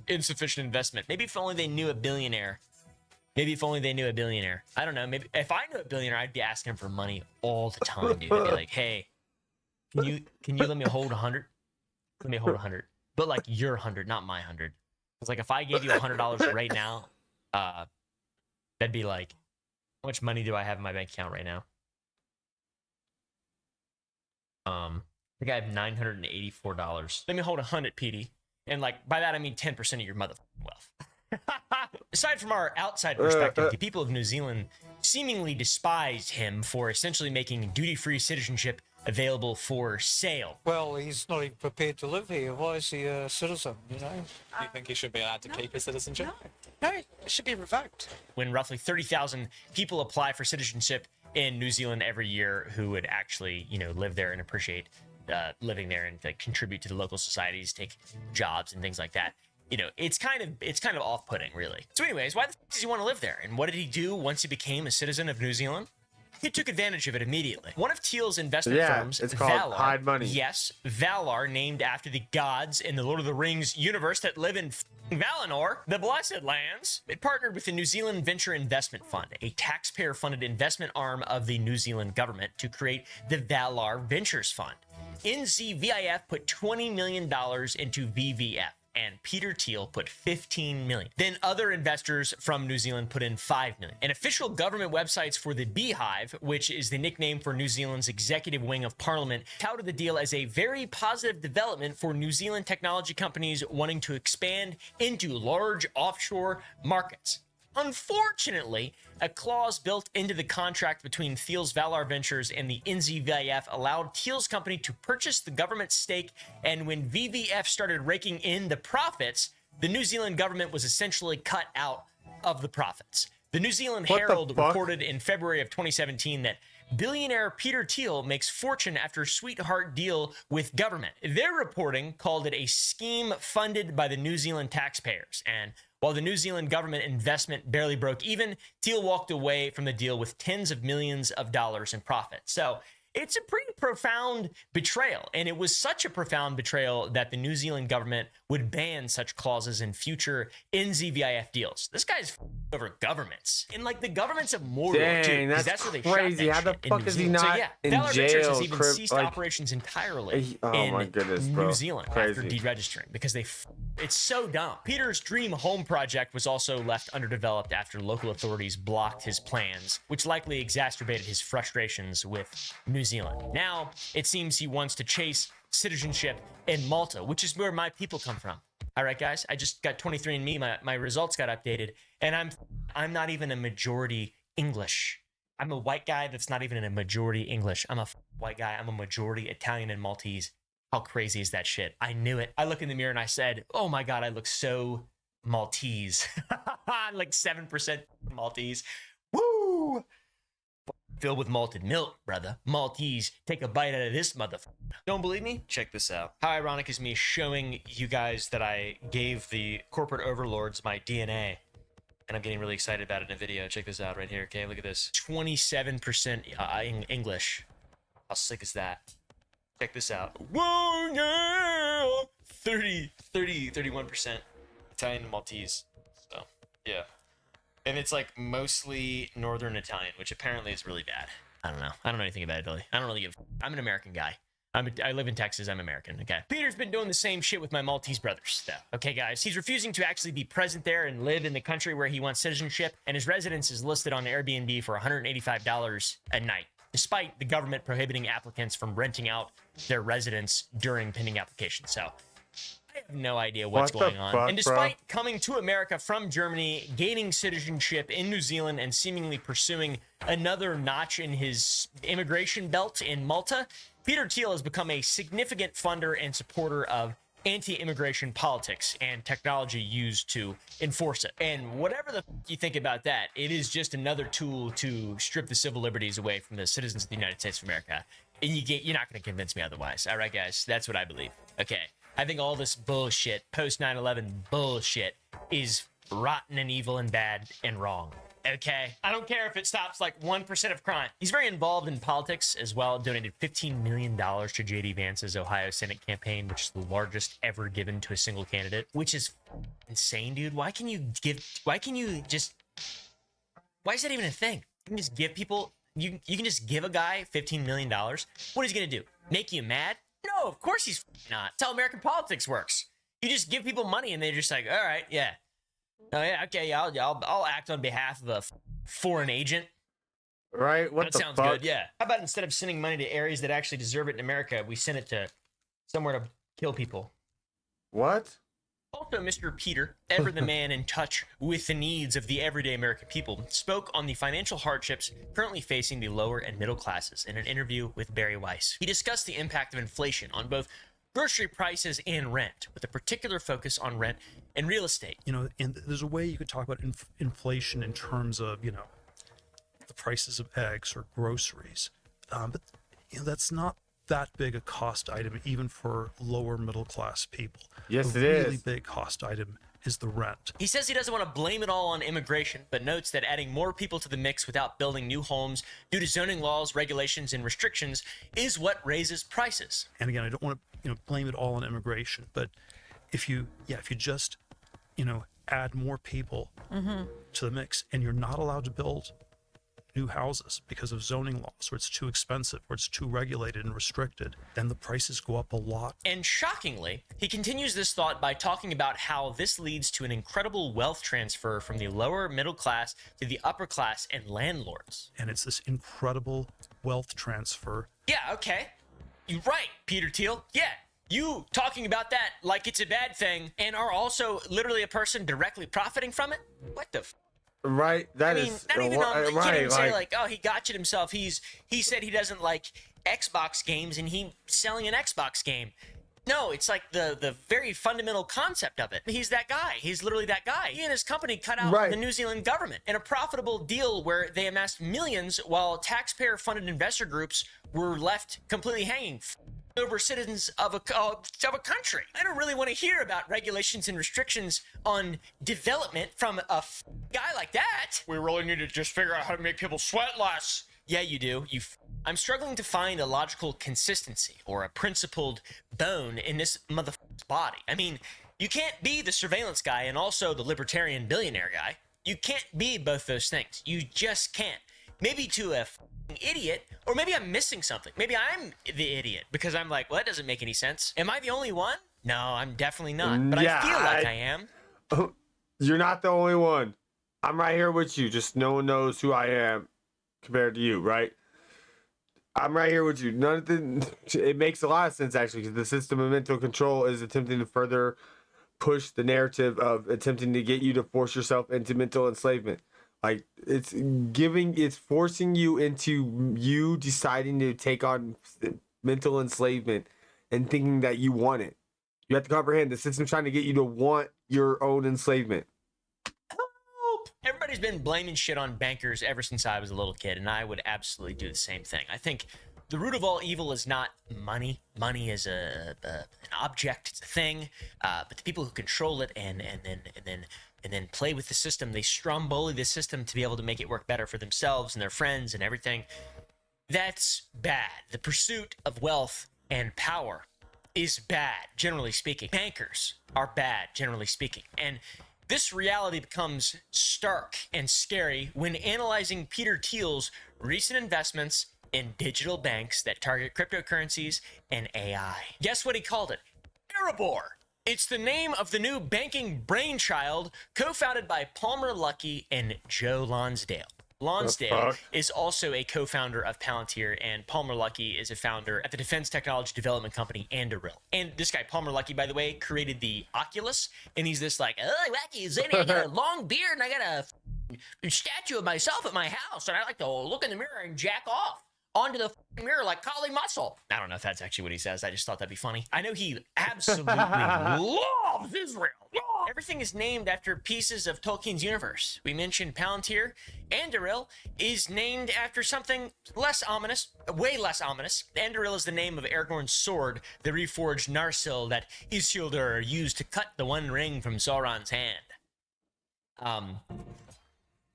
insufficient investment. Maybe if only they knew a billionaire. Maybe if only they knew a billionaire. I don't know. Maybe if I knew a billionaire, I'd be asking him for money all the time, dude. I'd be like, hey, can you let me hold 100? Let me hold 100. But like your 100, not my 100. It's like if I gave you $100 right now, that'd be like, how much money do I have in my bank account right now? I think I have $984. Let me hold 100, PD. And like by that I mean 10% of your motherfucking wealth. Aside from our outside perspective, the people of New Zealand seemingly despised him for essentially making duty-free citizenship available for sale. Well, he's not even prepared to live here. Why is he a citizen, you know? Do you think he should be allowed to keep his citizenship? No, it should be revoked. When roughly 30,000 people apply for citizenship in New Zealand every year who would actually, live there and appreciate living there and like, contribute to the local societies, take jobs and things like that. It's kind of off-putting, really. So anyways, why the f does he want to live there? And what did he do once he became a citizen of New Zealand? He took advantage of it immediately. One of Thiel's investment firms, it's called Valar, hide money. Yes, Valar, named after the gods in the Lord of the Rings universe that live in Valinor, the Blessed Lands. It partnered with the New Zealand Venture Investment Fund, a taxpayer-funded investment arm of the New Zealand government, to create the Valar Ventures Fund. NZVIF put $20 million into VVF. And Peter Thiel put 15 million. Then other investors from New Zealand put in 5 million. And official government websites for the Beehive, which is the nickname for New Zealand's executive wing of parliament, touted the deal as a very positive development for New Zealand technology companies wanting to expand into large offshore markets. Unfortunately, a clause built into the contract between Thiel's Valar Ventures and the NZVIF allowed Thiel's company to purchase the government's stake, and when VVF started raking in the profits, the New Zealand government was essentially cut out of the profits. The New Zealand Herald reported in February of 2017 that billionaire Peter Thiel makes fortune after sweetheart deal with government. Their reporting called it a scheme funded by the New Zealand taxpayers, and while the New Zealand government investment barely broke even, Thiel walked away from the deal with tens of millions of dollars in profit. So it's a pretty profound betrayal, and it was such a profound betrayal that the New Zealand government would ban such clauses in future NZVIF deals. This guy's over governments, and like the governments of Mordor too, because that's where they crazy. shot How that the shit fuck is he New Zealand. not So yeah, in Valar jail? Ventures has even ceased operations entirely in New Zealand after deregistering because it's so dumb. Peter's dream home project was also left underdeveloped after local authorities blocked his plans, which likely exacerbated his frustrations with New Zealand. Now, it seems he wants to chase citizenship in Malta, which is where my people come from. All right, guys, I just got 23andMe. My results got updated, and I'm not even a majority English. I'm a white guy that's not even in a majority English. I'm a white guy. I'm a majority Italian and Maltese. How crazy is that shit? I knew it. I look in the mirror and I said, oh my God, I look so Maltese. Like 7% Maltese. Woo! Filled with malted milk, brother. Maltese, take a bite out of this motherfucker. Don't believe me? Check this out. How ironic is me showing you guys that I gave the corporate overlords my DNA, and I'm getting really excited about it in a video. Check this out right here, okay? Look at this. 27% English. How sick is that? Check this out. Whoa, yeah! 31% Italian and Maltese. So, yeah. And it's like mostly Northern Italian, which apparently is really bad. I don't know. I don't know anything about Italy. I don't really give. I'm an American guy. I live in Texas. I'm American. Okay. Peter's been doing the same shit with my Maltese brothers, though. Okay, guys. He's refusing to actually be present there and live in the country where he wants citizenship, and his residence is listed on Airbnb for $185 a night, despite the government prohibiting applicants from renting out their residence during pending applications. So I have no idea what's going on. And despite coming to America from Germany, gaining citizenship in New Zealand, and seemingly pursuing another notch in his immigration belt in Malta, Peter Thiel has become a significant funder and supporter of anti-immigration politics and technology used to enforce it. And whatever the you think about that, it is just another tool to strip the civil liberties away from the citizens of the United States of America. And you're not going to convince me otherwise. All right, guys, that's what I believe. Okay. I think all this bullshit, post 9/11 bullshit, is rotten and evil and bad and wrong. Okay? I don't care if it stops like 1% of crime. He's very involved in politics as well. Donated $15 million to J.D. Vance's Ohio Senate campaign, which is the largest ever given to a single candidate, which is insane, dude. Why is that even a thing? You can just give people, you can just give a guy $15 million. What is he going to do? Make you mad? No, of course he's not. That's how American politics works. You just give people money and they're just like, all right, yeah. Oh yeah, okay, yeah, I'll act on behalf of a foreign agent. Right? What the fuck? That sounds good, yeah. How about instead of sending money to areas that actually deserve it in America, we send it to somewhere to kill people? What? Also, Mr. Peter, ever the man in touch with the needs of the everyday American people, spoke on the financial hardships currently facing the lower and middle classes in an interview with Barry Weiss. He discussed the impact of inflation on both grocery prices and rent, with a particular focus on rent and real estate. And there's a way you could talk about inflation in terms of, the prices of eggs or groceries. But that's not that big a cost item, even for lower middle class people. Yes, the it is. really big cost item is the rent. He says he doesn't want to blame it all on immigration, but notes that adding more people to the mix without building new homes due to zoning laws, regulations, and restrictions is what raises prices. And again, I don't want to blame it all on immigration, but if you just add more people to the mix, and you're not allowed to build new houses because of zoning laws, or it's too expensive, or it's too regulated and restricted, then the prices go up a lot. And shockingly, he continues this thought by talking about how this leads to an incredible wealth transfer from the lower middle class to the upper class and landlords. And it's this incredible wealth transfer. Yeah, okay. You're right, Peter Thiel. Yeah. You talking about that like it's a bad thing and are also literally a person directly profiting from it? What the Right, that is not even on, you can't even say like, like, oh, he gotcha'd himself. He said he doesn't like Xbox games and he's selling an Xbox game. No, it's like the very fundamental concept of it. He's that guy. He's literally that guy. He and his company cut out Right. the New Zealand government in a profitable deal where they amassed millions while taxpayer-funded investor groups were left completely hanging over citizens of a country. I don't really want to hear about regulations and restrictions on development from a guy like that. We really need to just figure out how to make people sweat less. Yeah, you do. I'm struggling to find a logical consistency or a principled bone in this motherfucker's body. I mean, you can't be the surveillance guy and also the libertarian billionaire guy. You can't be both those things. You just can't. Maybe to a idiot, or maybe I'm missing something. Maybe I'm the idiot because I'm like, well, that doesn't make any sense. Am I the only one? No, I'm definitely not. But Yeah, I feel like I am. You're not the only one. I'm right here with you. Just no one knows who I am compared to you, right? I'm right here with you. It makes a lot of sense, actually, because the system of mental control is attempting to further push the narrative of attempting to get you to force yourself into mental enslavement. Like, it's forcing you into you deciding to take on mental enslavement and thinking that you want it. You have to comprehend the system's trying to get you to want your own enslavement. Everybody's been blaming shit on bankers ever since I was a little kid, and I would absolutely do the same thing. I think the root of all evil is not money. Money is an object, it's a thing, but the people who control it and then play with the system, they stromboli the system to be able to make it work better for themselves and their friends and everything. That's bad. The pursuit of wealth and power is bad, generally speaking. Bankers are bad, generally speaking. And this reality becomes stark and scary when analyzing Peter Thiel's recent investments in digital banks that target cryptocurrencies and AI. Guess what he called it? Erebor. It's the name of the new banking brainchild co-founded by Palmer Luckey and Joe Lonsdale. Lonsdale is also a co-founder of Palantir, and Palmer Luckey is a founder at the defense technology development company Anduril. And this guy, Palmer Luckey, by the way, created the Oculus, and he's this like, oh, wacky, zany, I got a long beard, and I got a statue of myself at my house, and I like to look in the mirror and jack off onto the mirror like Kali Muscle. I don't know if that's actually what he says. I just thought that'd be funny. I know he absolutely loves Israel. Everything is named after pieces of Tolkien's universe. We mentioned Palantir. Anduril is named after something less ominous, way less ominous. Anduril is the name of Aragorn's sword, the reforged Narsil that Isildur used to cut the One Ring from Sauron's hand.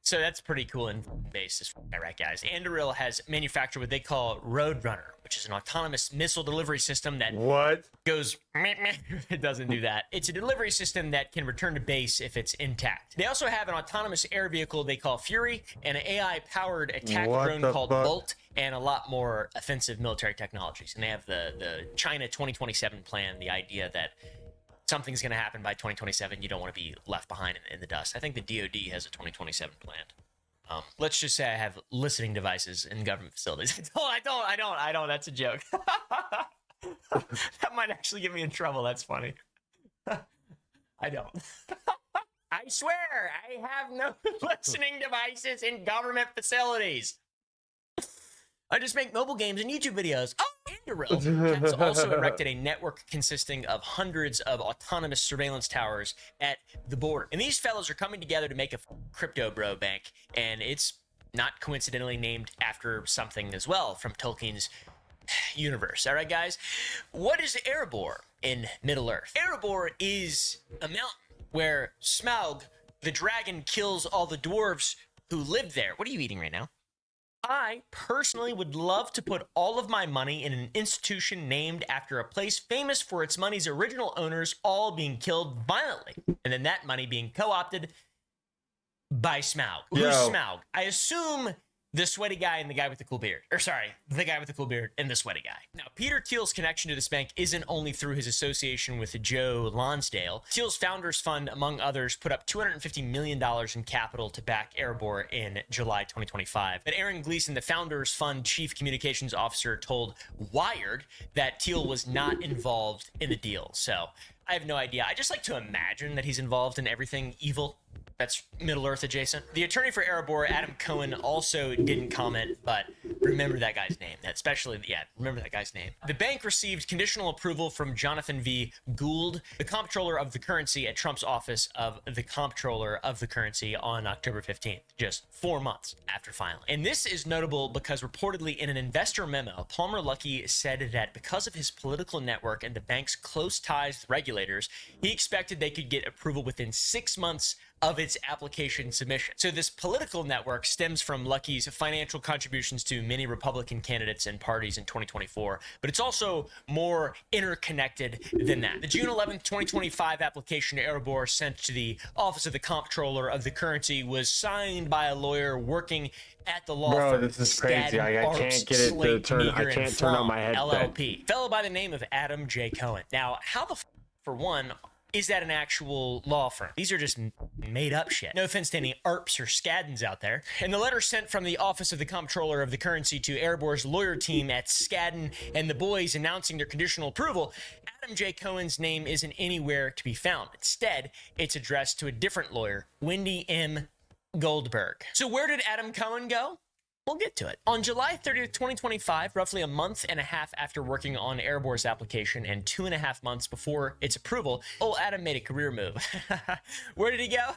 So that's pretty cool in basis, right, guys? Anduril has manufactured what they call Roadrunner, which is an autonomous missile delivery system that goes meh, meh. It doesn't do that. It's a delivery system that can return to base if it's intact. They also have an autonomous air vehicle they call Fury, and an AI-powered attack drone called Bolt, and a lot more offensive military technologies. And they have the China 2027 plan, the idea that something's going to happen by 2027. You don't want to be left behind in the dust. I think the DoD has a 2027 plan. Let's just say I have listening devices in government facilities. I don't. That's a joke. That might actually get me in trouble. That's funny. I don't. I swear, I have no listening devices in government facilities. I just make mobile games and YouTube videos. Oh, Anduril has also erected a network consisting of hundreds of autonomous surveillance towers at the border. And these fellows are coming together to make a crypto bro bank. And it's not coincidentally named after something as well from Tolkien's universe. All right, guys. What is Erebor in Middle-earth? Erebor is a mountain where Smaug, the dragon, kills all the dwarves who lived there. What are you eating right now? I personally would love to put all of my money in an institution named after a place famous for its money's original owners all being killed violently, and then that money being co-opted by Smaug. Who's Smaug? I assume the sweaty guy and the guy with the cool beard. Or sorry, the guy with the cool beard and the sweaty guy. Now, Peter Thiel's connection to this bank isn't only through his association with Joe Lonsdale. Thiel's Founders Fund, among others, put up $250 million in capital to back Erebor in July 2025. But Aaron Gleason, the Founders Fund chief communications officer, told Wired that Thiel was not involved in the deal. So I have no idea. I just like to imagine that he's involved in everything evil that's Middle-earth adjacent. The attorney for Erebor, Adam Cohen, also didn't comment, but remember that guy's name. Remember that guy's name. The bank received conditional approval from Jonathan V. Gould, the comptroller of the currency at Trump's office of the comptroller of the currency on October 15th, just 4 months after filing. And this is notable because reportedly in an investor memo, Palmer Luckey said that because of his political network and the bank's close ties with regulators, he expected they could get approval within 6 months of its application submission. So this political network stems from Luckey's financial contributions to many Republican candidates and parties in 2024, but it's also more interconnected than that. The June 11th, 2025 application to Erebor sent to the Office of the Comptroller of the Currency was signed by a lawyer working at the law firm. This is crazy. I can't get it to turn. I can't turn on my headset. LLP. Fellow by the name of Adam J. Cohen. Now, how the for one, is that an actual law firm? These are just made up shit. No offense to any ARPs or Skaddens out there. And the letter sent from the Office of the Comptroller of the Currency to Erebor's lawyer team at Skadden and the boys announcing their conditional approval, Adam J. Cohen's name isn't anywhere to be found. Instead, it's addressed to a different lawyer, Wendy M. Goldberg. So where did Adam Cohen go? We'll get to it. On July 30th, 2025, roughly a month and a half after working on Erebor's application and 2.5 months before its approval, old Adam made a career move. Where did he go?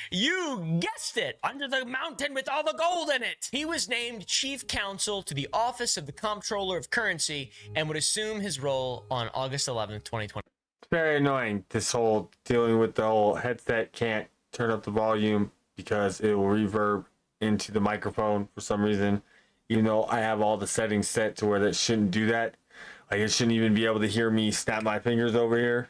You guessed it! Under the mountain with all the gold in it! He was named chief counsel to the Office of the Comptroller of Currency and would assume his role on August 11th, 2020. It's very annoying, this whole dealing with the whole headset can't turn up the volume because it will reverb into the microphone for some reason, even though I have all the settings set to where that shouldn't do that. Like, it shouldn't even be able to hear me snap my fingers over here.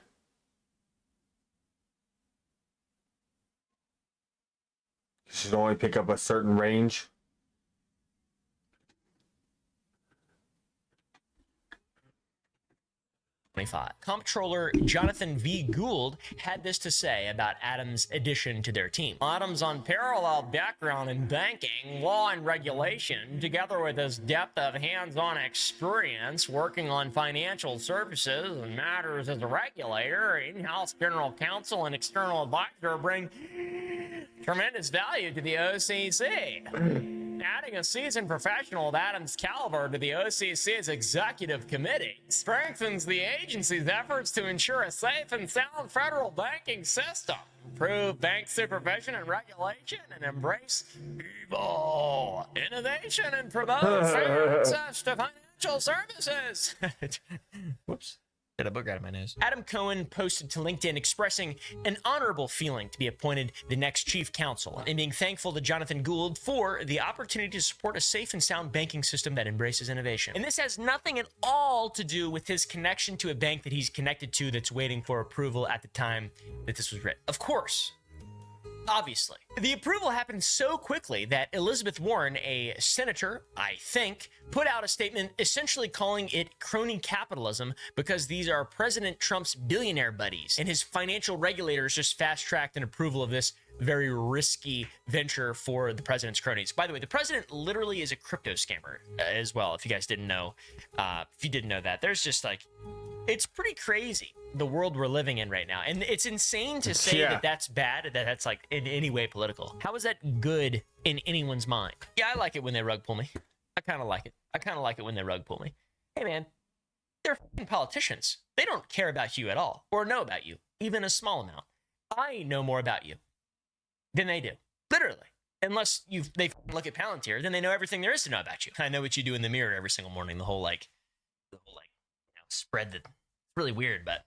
It should only pick up a certain range. Comptroller Jonathan V. Gould had this to say about Adams' addition to their team. Adams' unparalleled background in banking, law, and regulation, together with his depth of hands-on experience working on financial services and matters as a regulator, in-house general counsel, and external advisor, bring tremendous value to the OCC. Adding a seasoned professional of Adams' caliber to the OCC's executive committee strengthens the agency's efforts to ensure a safe and sound federal banking system, improve bank supervision and regulation, and embrace evil innovation and promote fair access to financial services. Whoops. Got a booger out of my nose. Adam Cohen posted to LinkedIn expressing an honorable feeling to be appointed the next chief counsel and being thankful to Jonathan Gould for the opportunity to support a safe and sound banking system that embraces innovation. And this has nothing at all to do with his connection to a bank that he's connected to that's waiting for approval at the time that this was written. Of course. Obviously. The approval happened so quickly that Elizabeth Warren, a senator, I think, put out a statement essentially calling it crony capitalism because these are President Trump's billionaire buddies, and his financial regulators just fast-tracked an approval of this very risky venture for the president's cronies. By the way, the president literally is a crypto scammer as well, if you guys didn't know. If you didn't know that, there's just like, it's pretty crazy the world we're living in right now. And it's insane to say that that's bad, that that's like in any way political. How is that good in anyone's mind? Yeah, I like it when they rug pull me. I kind of like it. I kind of like it when they rug pull me. Hey, man, they're f***ing politicians. They don't care about you at all or know about you, even a small amount. I know more about you than they do, literally. Unless they look at Palantir, then they know everything there is to know about you. I know what you do in the mirror every single morning. The whole spread that. Really weird, but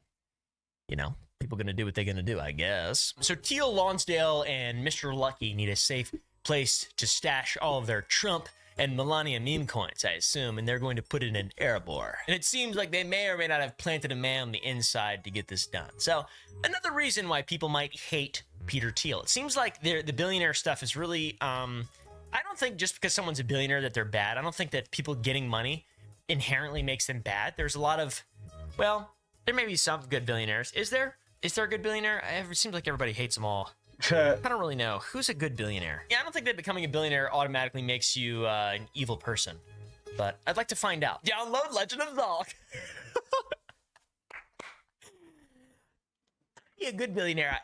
people gonna do what they're gonna do, I guess. So Thiel, Lonsdale, and Mr. Lucky need a safe place to stash all of their Trump and Melania meme coins, I assume, and they're going to put it in Erebor. And it seems like they may or may not have planted a man on the inside to get this done. So another reason why people might hate Peter Thiel. It seems like the billionaire stuff is really, I don't think just because someone's a billionaire that they're bad. I don't think that people getting money inherently makes them bad. There's a lot of, well, there may be some good billionaires. Is there? Is there a good billionaire? It seems like everybody hates them all. I don't really know. Who's a good billionaire? Yeah, I don't think that becoming a billionaire automatically makes you an evil person. But I'd like to find out. Download Legend of Zolk. Be a good billionaire.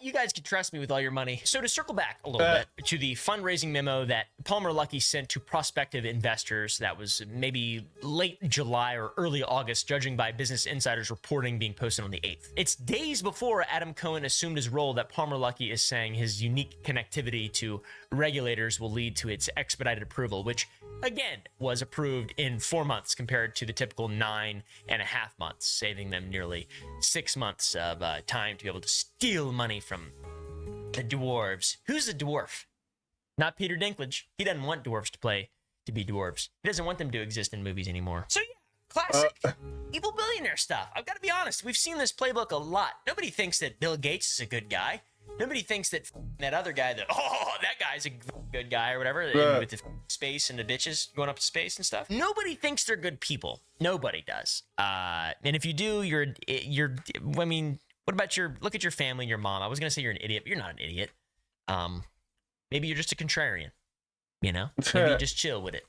You guys can trust me with all your money. So to circle back a little bit to the fundraising memo that Palmer Luckey sent to prospective investors, that was maybe late July or early August, judging by Business Insider's reporting being posted on the 8th. It's days before Adam Cohen assumed his role that Palmer Luckey is saying his unique connectivity to regulators will lead to its expedited approval, which again was approved in 4 months compared to the typical 9.5 months, saving them nearly 6 months of time to be able to steal money from the dwarves. Who's the dwarf? Not Peter Dinklage. He doesn't want dwarves to be dwarves. He doesn't want them to exist in movies anymore. So yeah, classic evil billionaire stuff. I've got to be honest. We've seen this playbook a lot. Nobody thinks that Bill Gates is a good guy. Nobody thinks that other guy that guy's a good guy or whatever, with the space and the bitches going up to space and stuff. Nobody thinks they're good people. Nobody does. And if you do, I mean, what about look at your family and your mom. I was going to say you're an idiot, but you're not an idiot. Maybe you're just a contrarian, Maybe you just chill with it.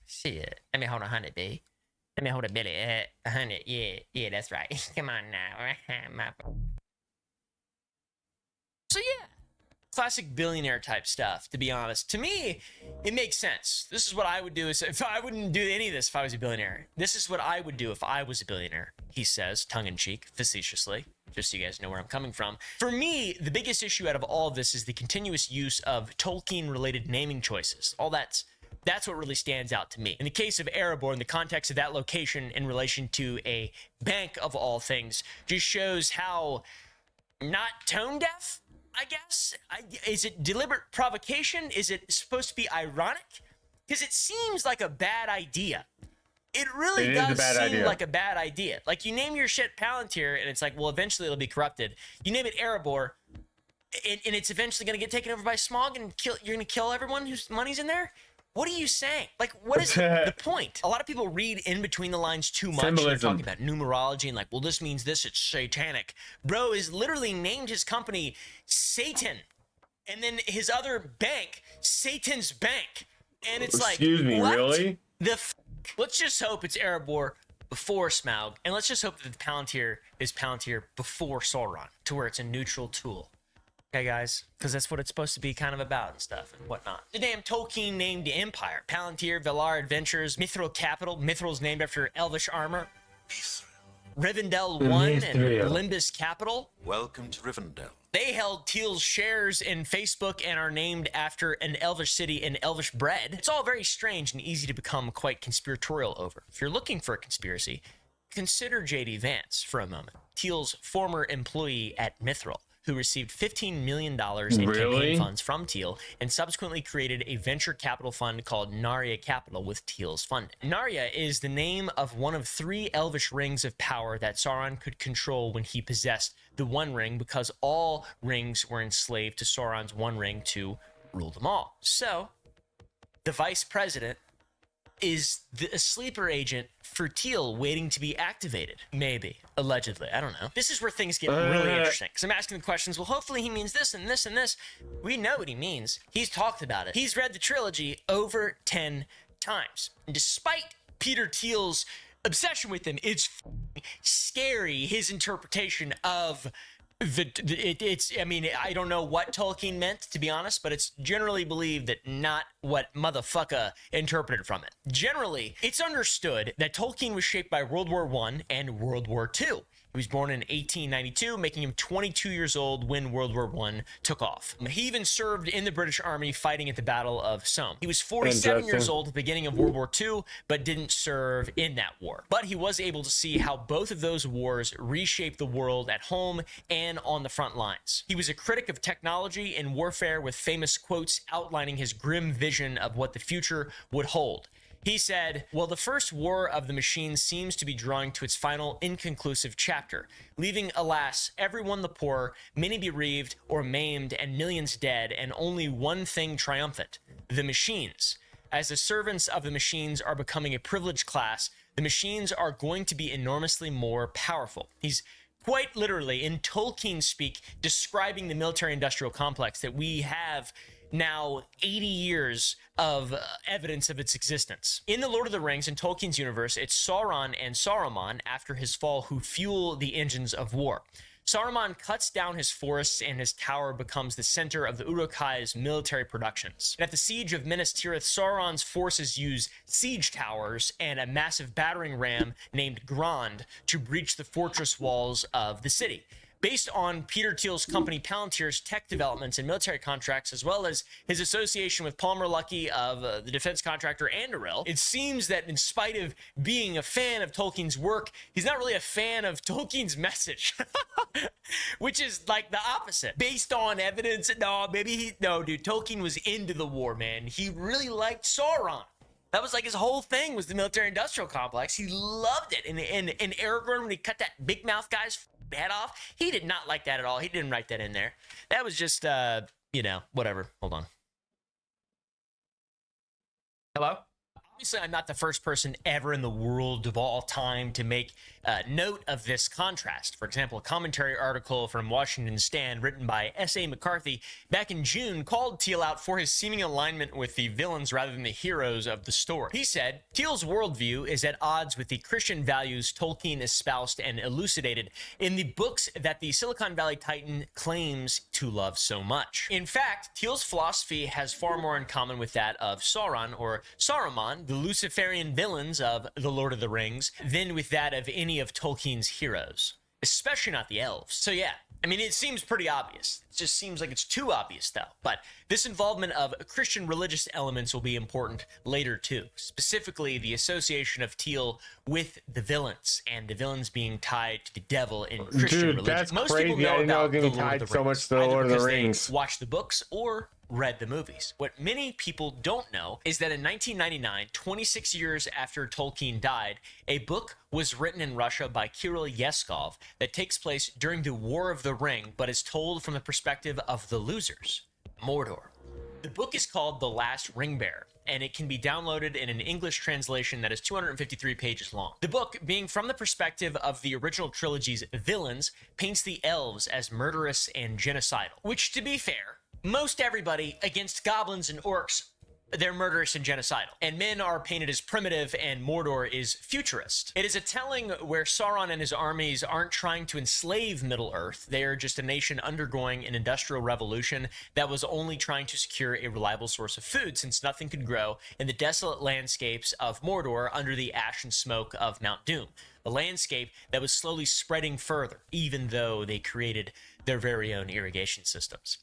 Shit. Let me hold 100, B. Let me hold a Billy. 100. Yeah, that's right. Come on now. So yeah, classic billionaire type stuff, to be honest. To me, it makes sense. This is what I would do if I wouldn't do any of this if I was a billionaire. This is what I would do if I was a billionaire, he says, tongue-in-cheek, facetiously, just so you guys know where I'm coming from. For me, the biggest issue out of all of this is the continuous use of Tolkien-related naming choices. That's what really stands out to me. In the case of Erebor, in the context of that location in relation to a bank of all things, just shows how not tone deaf, I guess. Is it deliberate provocation? Is it supposed to be ironic? Because it seems like a bad idea. It really does seem like a bad idea. Like, you name your shit Palantir, and it's like, well, eventually it'll be corrupted. You name it Erebor, and it's eventually going to get taken over by smog, and you're going to kill everyone whose money's in there? What are you saying? Like, what is the point? A lot of people read in between the lines too much. They're talking about numerology and like, well, this means this, it's satanic. Bro is literally named his company Satan. And then his other bank, Satan's Bank. And it's like, excuse me, what? Really? Let's just hope it's Erebor before Smaug. And let's just hope that the Palantir is Palantir before Sauron, to where it's a neutral tool. Okay, guys, because that's what it's supposed to be kind of about and stuff and whatnot. The damn Tolkien named empire. Palantir, Valar Adventures, Mithril Capital. Mithril's named after elvish armor. Rivendell 1 and Limbus Capital. Welcome to Rivendell. They held Thiel's shares in Facebook and are named after an elvish city and elvish bread. It's all very strange and easy to become quite conspiratorial over. If you're looking for a conspiracy, consider J.D. Vance for a moment. Thiel's former employee at Mithril, who received $15 million in campaign funds from Thiel and subsequently created a venture capital fund called Narya Capital with Thiel's funding. Narya is the name of one of 3 elvish rings of power that Sauron could control when he possessed the One Ring, because all rings were enslaved to Sauron's One Ring to rule them all. So, the vice president is a sleeper agent for Thiel waiting to be activated. Maybe. Allegedly. I don't know. This is where things get really interesting. Because I'm asking the questions, well, hopefully he means this and this and this. We know what he means. He's talked about it. He's read the trilogy over 10 times. And despite Peter Thiel's obsession with him. It's scary, his interpretation of it's I mean, I don't know what Tolkien meant, to be honest, but it's generally believed that not what motherfucker interpreted from it. Generally, it's understood that Tolkien was shaped by World War I and World War II. He was born in 1892, making him 22 years old when World War I took off. He even served in the British Army fighting at the Battle of Somme. He was 47 years old at the beginning of World War II, but didn't serve in that war. But he was able to see how both of those wars reshaped the world at home and on the front lines. He was a critic of technology and warfare with famous quotes outlining his grim vision of what the future would hold. He said, "Well, the first war of the machines seems to be drawing to its final inconclusive chapter, leaving, alas, everyone the poorer, many bereaved or maimed, and millions dead, and only one thing triumphant, the machines. As the servants of the machines are becoming a privileged class, the machines are going to be enormously more powerful." He's quite literally, in Tolkien speak, describing the military-industrial complex that we have now 80 years of evidence of its existence. In The Lord of the Rings, in Tolkien's universe, it's Sauron and Saruman, after his fall, who fuel the engines of war. Saruman cuts down his forests and his tower becomes the center of the Uruk-hai's military productions. And at the siege of Minas Tirith, Sauron's forces use siege towers and a massive battering ram named Grond to breach the fortress walls of the city. Based on Peter Thiel's company Palantir's tech developments and military contracts, as well as his association with Palmer Luckey of the defense contractor Anduril, it seems that in spite of being a fan of Tolkien's work, he's not really a fan of Tolkien's message, which is like the opposite. Based on evidence, no, dude, Tolkien was into the war, man. He really liked Sauron. That was like his whole thing was the military-industrial complex. He loved it. And Aragorn, when he cut that big mouth guy's head off, he did not like that at all. He didn't write that in there. That was just, whatever. Hold on. Hello? Obviously, I'm not the first person ever in the world of all time to make note of this contrast. For example, a commentary article from Washington Stand written by S.A. McCarthy back in June called Thiel out for his seeming alignment with the villains rather than the heroes of the story. He said, "Thiel's worldview is at odds with the Christian values Tolkien espoused and elucidated in the books that the Silicon Valley Titan claims to love so much. In fact, Thiel's philosophy has far more in common with that of Sauron or Saruman, the Luciferian villains of The Lord of the Rings, than with that of any of Tolkien's heroes, especially not the elves." So yeah, I mean, it seems pretty obvious. It just seems like it's too obvious, though. But this involvement of Christian religious elements will be important later, too. Specifically, the association of Thiel with the villains, and the villains being tied to the devil in Christian religion. That's Most crazy. people know I didn't know about it the was Lord tied of the so Rings, much to the either Lord of the because Rings. they watched the books or read the movies. What many people don't know is that in 1999, 26 years after Tolkien died, a book was written in Russia by Kirill Yeskov that takes place during the War of the Ring, but is told from the perspective of the losers, Mordor. The book is called The Last Ring Bearer, and it can be downloaded in an English translation that is 253 pages long. The book, being from the perspective of the original trilogy's villains, paints the elves as murderous and genocidal, which, to be fair, most everybody against goblins and orcs, they're murderous and genocidal. And men are painted as primitive and Mordor is futurist. It is a telling where Sauron and his armies aren't trying to enslave Middle-earth. They are just a nation undergoing an industrial revolution that was only trying to secure a reliable source of food, since nothing could grow in the desolate landscapes of Mordor under the ash and smoke of Mount Doom. A landscape that was slowly spreading further, even though they created their very own irrigation systems.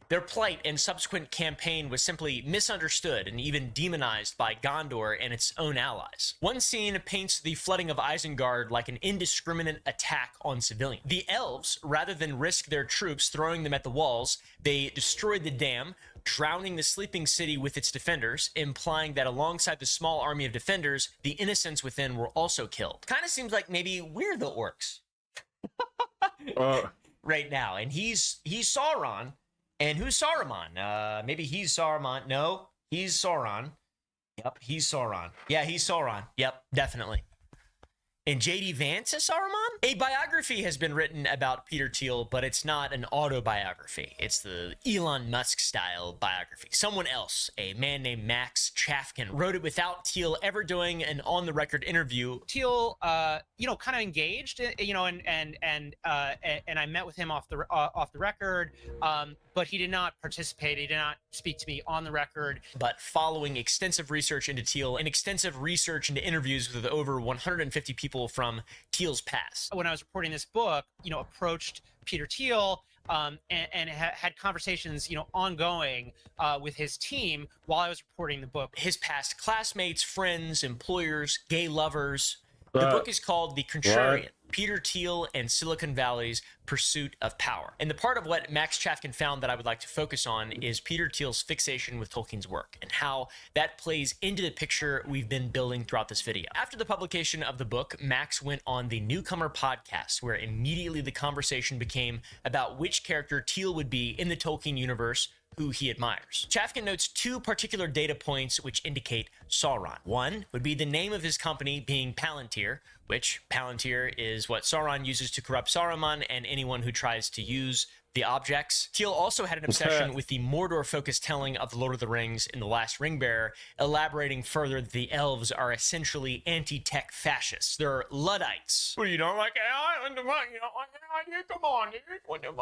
Their plight and subsequent campaign was simply misunderstood and even demonized by Gondor and its own allies. One scene paints the flooding of Isengard like an indiscriminate attack on civilians. The elves, rather than risk their troops throwing them at the walls, they destroyed the dam, drowning the sleeping city with its defenders, implying that alongside the small army of defenders, the innocents within were also killed. Kind of seems like maybe we're the orcs right now, and he's Sauron. And who's Saruman? Maybe he's Saruman. No, he's Sauron. Yep, he's Sauron. Yeah, he's Sauron. Yep, definitely. And J.D. Vance as Saruman? A biography has been written about Peter Thiel, but it's not an autobiography. It's the Elon Musk style biography. Someone else, a man named Max Chafkin, wrote it without Thiel ever doing an on-the-record interview. Thiel, kind of engaged, and I met with him off the record, but he did not participate. He did not speak to me on the record. But following extensive research into Thiel and extensive research into interviews with over 150 people from Thiel's past. When I was reporting this book, approached Peter Thiel and had conversations, ongoing with his team while I was reporting the book. His past classmates, friends, employers, gay lovers. The book is called The Contrarian, Peter Thiel and Silicon Valley's Pursuit of Power. And the part of what Max Chafkin found that I would like to focus on is Peter Thiel's fixation with Tolkien's work and how that plays into the picture we've been building throughout this video. After the publication of the book, Max went on the Newcomer podcast, where immediately the conversation became about which character Thiel would be in the Tolkien universe who he admires. Chafkin notes two particular data points which indicate Sauron. One would be the name of his company being Palantir, which Palantir is what Sauron uses to corrupt Saruman and anyone who tries to use the objects. Thiel also had an obsession with the Mordor-focused telling of The Lord of the Rings in The Last Ringbearer, elaborating further that the elves are essentially anti-tech fascists. They're Luddites. Well, you don't like AI? You don't like AI? Come on, dude.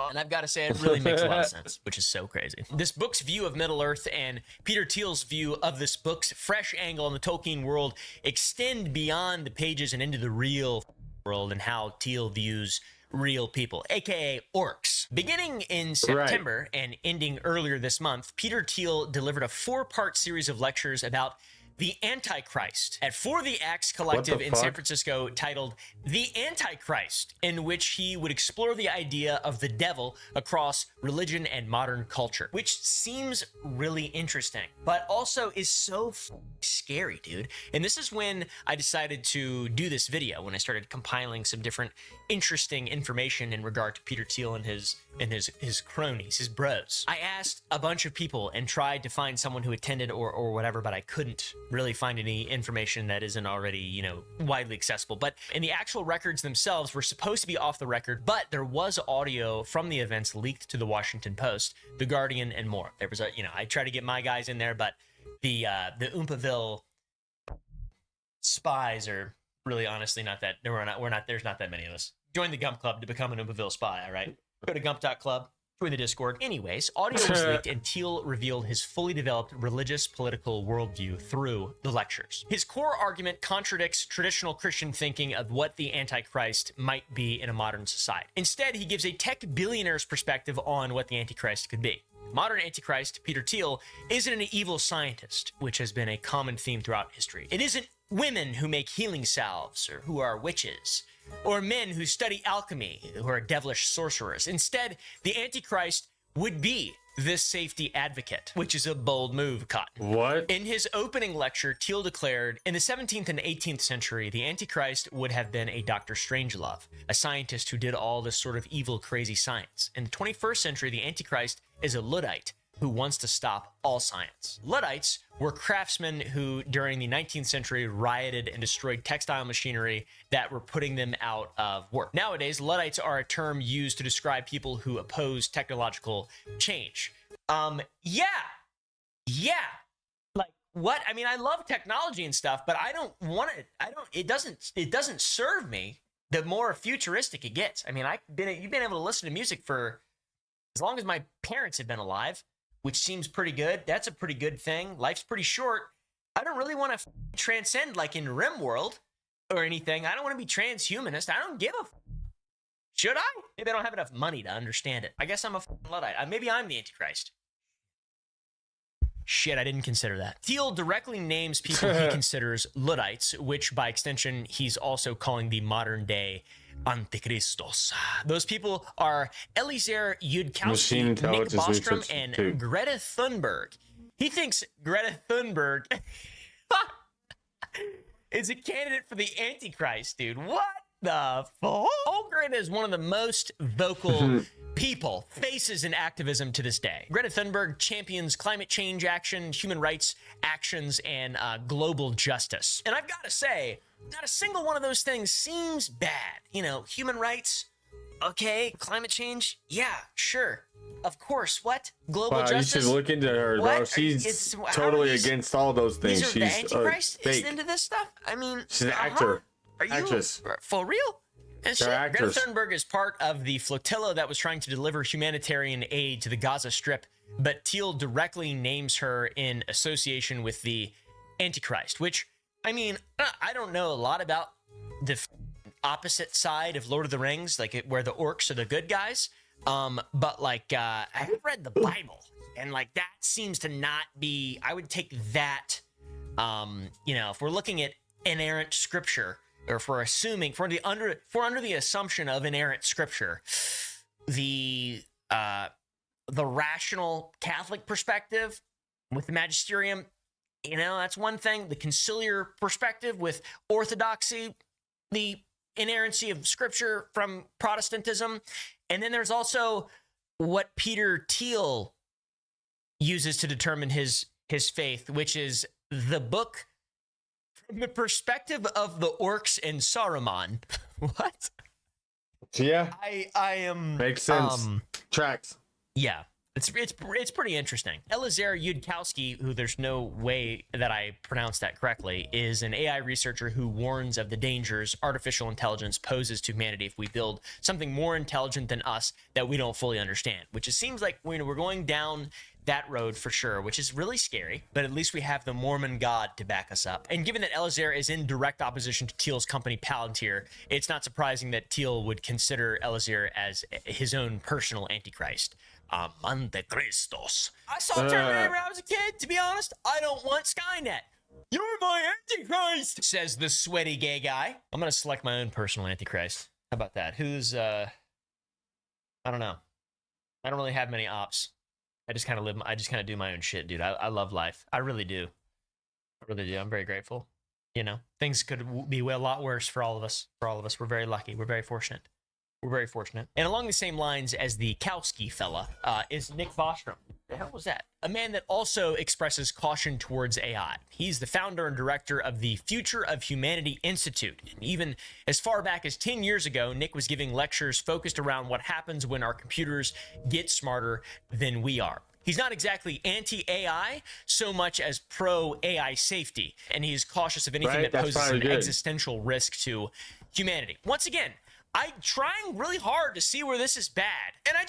And I've got to say, it really makes a lot of sense, which is so crazy. This book's view of Middle-earth and Peter Thiel's view of this book's fresh angle on the Tolkien world extend beyond the pages and into the real world and how Thiel views real people, aka orcs. Beginning in September and ending earlier this month, Peter Thiel delivered a 4-part series of lectures about the Antichrist at For the Axe Collective in San Francisco, titled The Antichrist, in which he would explore the idea of the devil across religion and modern culture, which seems really interesting, but also is so scary, dude. And this is when I decided to do this video, when I started compiling some different interesting information in regard to Peter Thiel and his cronies, his bros. I asked a bunch of people and tried to find someone who attended or whatever, but I couldn't really find any information that isn't already, widely accessible. But in the actual records themselves were supposed to be off the record, but there was audio from the events leaked to the Washington Post, the Guardian, and more. There was I tried to get my guys in there, but the Oompaville spies are really honestly not that. There's not that many of us. Join the Gump Club to become an Oompaville spy, all right? Go to gump.club. Join the Discord. Anyways, audio was leaked and Thiel revealed his fully developed religious political worldview through the lectures. His core argument contradicts traditional Christian thinking of what the Antichrist might be in a modern society. Instead, he gives a tech billionaire's perspective on what the Antichrist could be. Modern Antichrist, Peter Thiel, isn't an evil scientist, which has been a common theme throughout history. It isn't women who make healing salves or who are witches, or men who study alchemy, who are devilish sorcerers. Instead, the Antichrist would be this safety advocate, which is a bold move, Cotton. What? In his opening lecture, Thiel declared, in the 17th and 18th century, the Antichrist would have been a Dr. Strangelove, a scientist who did all this sort of evil, crazy science. In the 21st century, the Antichrist is a Luddite who wants to stop all science. Luddites were craftsmen who, during the 19th century, rioted and destroyed textile machinery that were putting them out of work. Nowadays, Luddites are a term used to describe people who oppose technological change. Yeah. Like, what? I mean, I love technology and stuff, but I don't want it. It doesn't serve me the more futuristic it gets. I mean, you've been able to listen to music for as long as my parents have been alive, which seems pretty good. That's a pretty good thing. Life's pretty short. I don't really want to transcend like in RimWorld or anything. I don't want to be transhumanist. I don't give a Should I? Maybe I don't have enough money to understand it. I guess I'm a Luddite. Maybe I'm the Antichrist. Shit, I didn't consider that. Thiel directly names people he considers Luddites, which by extension, he's also calling the modern day Antichristos. Those people are Eliezer Yudkowsky, Nick Bostrom, and Greta Thunberg. He thinks Greta Thunberg is a candidate for the Antichrist, dude. What the fuck? Greta is one of the most vocal people, faces in activism to this day. Greta Thunberg champions climate change action, human rights actions, and global justice. And I've got to say, Not a single one of those things seems bad. You know, human rights, okay. Climate change, yeah, sure. Of course. What? Global Wow, justice? you should look into her, bro. What? She's How are totally these- against all those things. These are the She's Antichrist is fake. into this stuff? I mean, She's an actor. Are you Actress. for real? And shit, They're Greta actors. Thunberg is part of the flotilla that was trying to deliver humanitarian aid to the Gaza Strip, but Thiel directly names her in association with the Antichrist, which, I mean, I don't know a lot about the opposite side of Lord of the Rings, like where the orcs are the good guys. But like, I have read the Bible, and like that seems to not be. I would take that. You know, if we're looking at inerrant scripture, or if we're assuming, if we're under the assumption of inerrant scripture, the rational Catholic perspective with the magisterium, you know, that's one thing. The conciliar perspective with orthodoxy, the inerrancy of scripture from Protestantism. And then there's also what Peter Thiel uses to determine his faith, which is the book from the perspective of the orcs and Saruman. What? Yeah. I am Makes sense. Tracks. Yeah. It's pretty interesting. Eliezer Yudkowsky, who there's no way that I pronounced that correctly, is an AI researcher who warns of the dangers artificial intelligence poses to humanity if we build something more intelligent than us that we don't fully understand, which it seems like we're going down that road for sure, which is really scary, but at least we have the Mormon God to back us up. And given that Eliezer is in direct opposition to Thiel's company Palantir, it's not surprising that Thiel would consider Eliezer as his own personal antichrist. Antichristos. I saw Terminator when I was a kid. To be honest, I don't want Skynet. You're my antichrist, says the sweaty gay guy. I'm gonna select my own personal antichrist. How about that? Who's I don't know. I don't really have many ops. I just kind of do my own shit, dude. I love life. I really do. I really do. I'm very grateful. You know, things could be a lot worse for all of us. We're very lucky. We're very fortunate. And along the same lines as the Kowski fella is Nick Bostrom. The hell was that? A man that also expresses caution towards AI. He's the founder and director of the Future of Humanity Institute. And even as far back as 10 years ago, Nick was giving lectures focused around what happens when our computers get smarter than we are. He's not exactly anti-AI so much as pro-AI safety, and he's cautious of anything that poses an existential risk to humanity. Once again, I'm trying really hard to see where this is bad, and I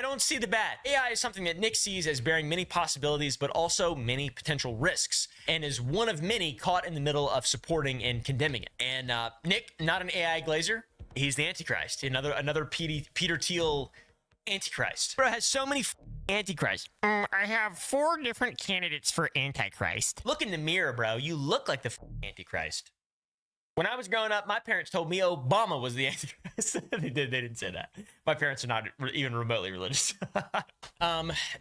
don't see the bad. AI is something that Nick sees as bearing many possibilities, but also many potential risks, and is one of many caught in the middle of supporting and condemning it. And Nick, not an AI glazer, he's the Antichrist. Another Peter Thiel Antichrist. Bro has so many Antichrists. I have 4 different candidates for Antichrist. Look in the mirror, bro. You look like the Antichrist. When I was growing up, my parents told me Obama was the Antichrist. They didn't say that. My parents are not even remotely religious.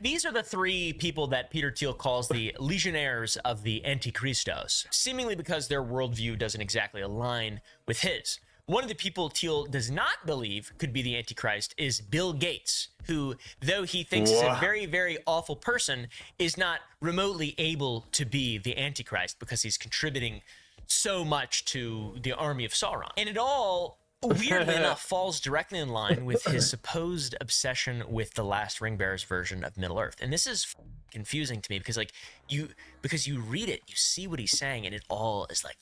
These are the 3 people that Peter Thiel calls the legionnaires of the Antichristos, seemingly because their worldview doesn't exactly align with his. One of the people Thiel does not believe could be the Antichrist is Bill Gates, who, though he thinks is a very, very awful person, is not remotely able to be the Antichrist because he's contributing so much to the army of Sauron. And it all, weirdly enough, falls directly in line with his supposed obsession with the Last Ringbearers version of Middle-earth. And this is confusing to me because you read it, you see what he's saying, and it all is like,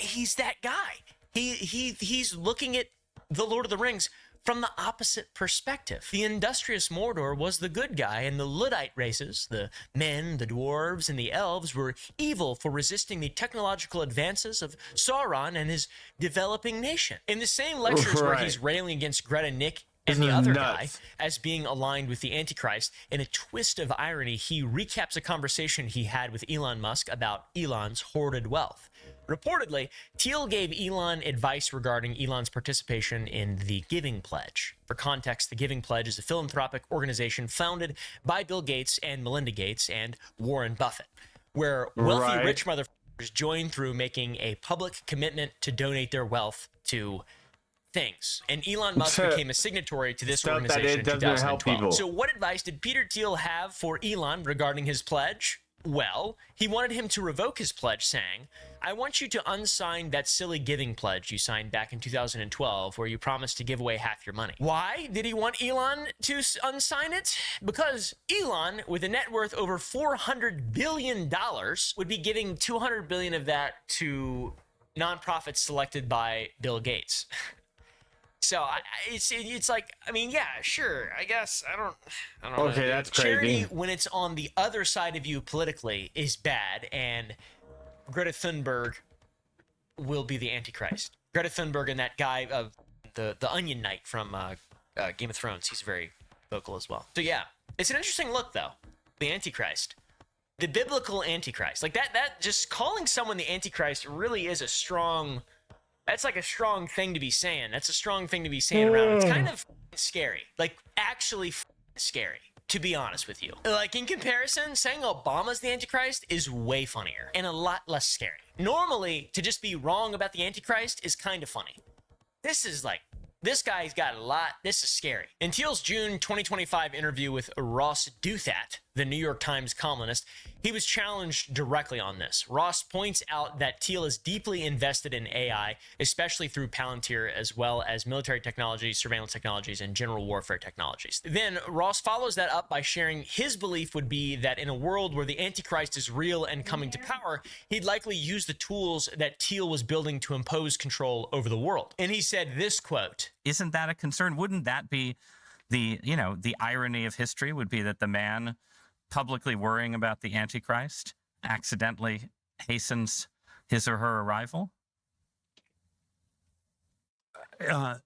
he's that guy. He's looking at the Lord of the Rings from the opposite perspective. The industrious Mordor was the good guy, and the Luddite races, the men, the dwarves, and the elves, were evil for resisting the technological advances of Sauron and his developing nation. In the same lectures where he's railing against Greta, Nick, and the other guy as being aligned with the Antichrist, in a twist of irony, he recaps a conversation he had with Elon Musk about Elon's hoarded wealth. Reportedly, Thiel gave Elon advice regarding Elon's participation in the Giving Pledge. For context, the Giving Pledge is a philanthropic organization founded by Bill Gates and Melinda Gates and Warren Buffett, where wealthy rich motherfuckers join through making a public commitment to donate their wealth to things. And Elon Musk became a signatory to this organization in 2012. So what advice did Peter Thiel have for Elon regarding his pledge? Well, he wanted him to revoke his pledge, saying, I want you to unsign that silly giving pledge you signed back in 2012 where you promised to give away half your money. Why did he want Elon to unsign it? Because Elon, with a net worth over $400 billion, would be giving $200 billion of that to nonprofits selected by Bill Gates. So it's like, I mean, yeah, sure, I guess I don't know. Okay, that's crazy. Charity, when it's on the other side of you politically, is bad, and Greta Thunberg will be the Antichrist. Greta Thunberg and that guy of the Onion Knight from Game of Thrones, he's very vocal as well. So yeah, it's an interesting look though. The Antichrist, the biblical Antichrist, like that. Just calling someone the Antichrist really is a strong. That's like a strong thing to be saying. That's a strong thing to be saying around. It's kind of scary. Like, actually scary, to be honest with you. Like, in comparison, saying Obama's the Antichrist is way funnier and a lot less scary. Normally, to just be wrong about the Antichrist is kind of funny. This is like, this guy's got a lot. This is scary. In Thiel's June 2025 interview with Ross Douthat, the New York Times columnist, he was challenged directly on this. Ross points out that Thiel is deeply invested in AI, especially through Palantir, as well as military technologies, surveillance technologies, and general warfare technologies. Then Ross follows that up by sharing his belief would be that in a world where the Antichrist is real and coming to power, he'd likely use the tools that Thiel was building to impose control over the world. And he said this quote, "Isn't that a concern? Wouldn't that be the irony of history would be that the man publicly worrying about the Antichrist accidentally hastens his or her arrival?"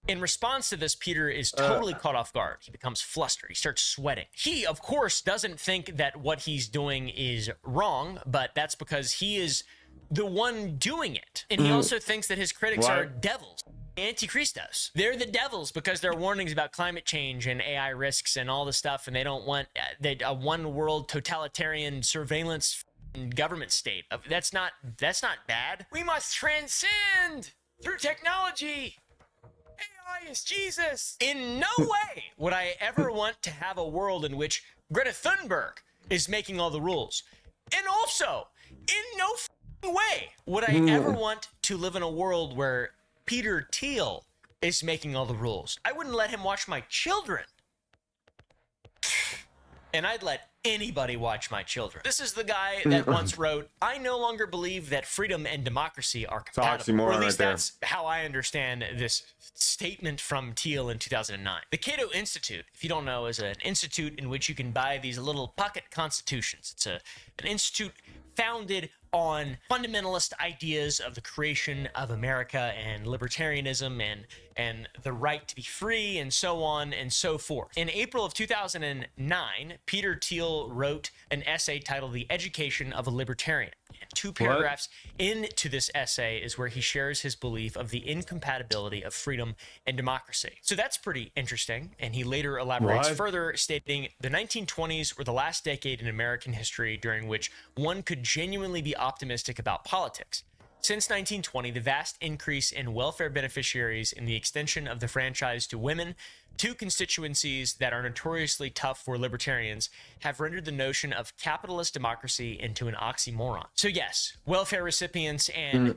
In response to this, Peter is totally caught off guard. He becomes flustered. He starts sweating. He, of course, doesn't think that what he's doing is wrong, but that's because he is the one doing it. And he also thinks that his critics are devils. Antichristos. They're the devils because their warnings about climate change and AI risks and all the stuff, and they don't want a one world totalitarian surveillance government state. That's not bad. We must transcend through technology. AI is Jesus. In no way would I ever want to have a world in which Greta Thunberg is making all the rules. And also, in no way would I ever want to live in a world where Peter Thiel is making all the rules. I wouldn't let him watch my children. And I'd let anybody watch my children. This is the guy that once wrote, I no longer believe that freedom and democracy are compatible. Or at least that's how I understand this statement from Thiel in 2009. The Cato Institute, if you don't know, is an institute in which you can buy these little pocket constitutions. It's an institute founded on fundamentalist ideas of the creation of America and libertarianism and the right to be free and so on and so forth. In April of 2009, Peter Thiel wrote an essay titled The Education of a Libertarian. And 2 paragraphs into this essay is where he shares his belief of the incompatibility of freedom and democracy. So that's pretty interesting. And he later elaborates further, stating the 1920s were the last decade in American history during which one could genuinely be optimistic about politics. Since 1920, the vast increase in welfare beneficiaries and the extension of the franchise to women, 2 constituencies that are notoriously tough for libertarians, have rendered the notion of capitalist democracy into an oxymoron. So yes, welfare recipients and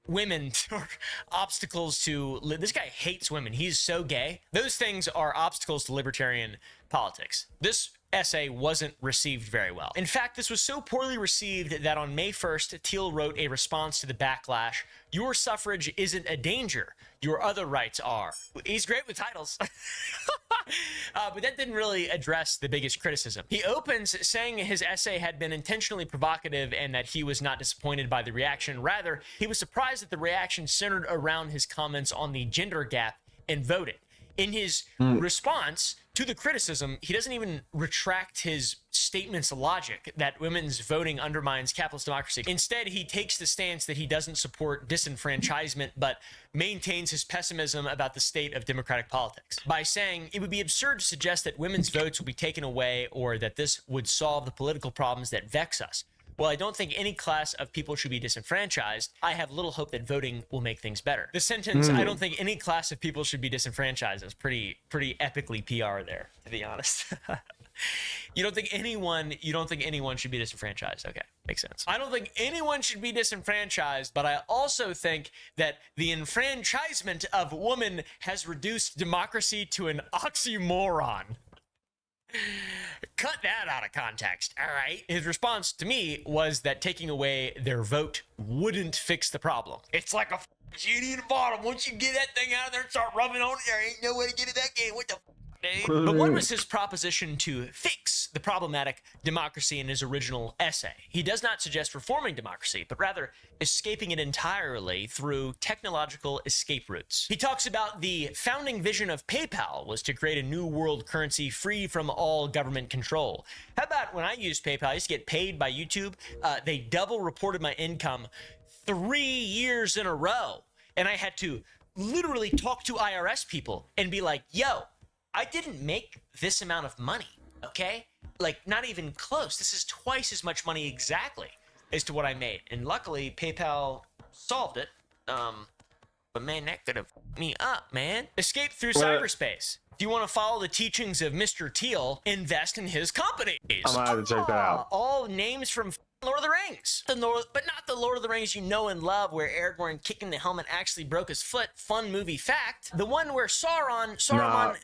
women are obstacles to... This guy hates women. He's so gay. Those things are obstacles to libertarian politics. This essay wasn't received very well. In fact, this was so poorly received that on May 1st, Thiel wrote a response to the backlash, "Your suffrage isn't a danger. Your other rights are." He's great with titles. But that didn't really address the biggest criticism. He opens saying his essay had been intentionally provocative and that he was not disappointed by the reaction. Rather, he was surprised that the reaction centered around his comments on the gender gap in voting. In his response to the criticism, he doesn't even retract his statement's logic that women's voting undermines capitalist democracy. Instead, he takes the stance that he doesn't support disenfranchisement, but maintains his pessimism about the state of democratic politics by saying it would be absurd to suggest that women's votes will be taken away or that this would solve the political problems that vex us. While I don't think any class of people should be disenfranchised, I have little hope that voting will make things better. The sentence, I don't think any class of people should be disenfranchised, is pretty epically PR there, to be honest. You don't think anyone should be disenfranchised. Okay, makes sense. I don't think anyone should be disenfranchised, but I also think that the enfranchisement of women has reduced democracy to an oxymoron. Cut that out of context, all right? His response to me was that taking away their vote wouldn't fix the problem. It's like a genie in the bottle. Once you get that thing out of there and start rubbing on it, there ain't no way to get it back in. What the dude? But what was his proposition to fix the problematic democracy in his original essay? He does not suggest reforming democracy, but rather escaping it entirely through technological escape routes. He talks about the founding vision of PayPal was to create a new world currency free from all government control. How about when I used PayPal, I used to get paid by YouTube. They double reported my income 3 years in a row. And I had to literally talk to IRS people and be like, yo, I didn't make this amount of money, okay? Like, not even close. This is twice as much money exactly as to what I made. And luckily, PayPal solved it. But man, that could have fucked me up, man. Escape through cyberspace. If you want to follow the teachings of Mr. Thiel, invest in his companies. I'm gonna have to check that out. All names from Lord of the Rings. But not the Lord of the Rings you know and love, where Aragorn kicking the helmet actually broke his foot. Fun movie fact. The one where Saruman,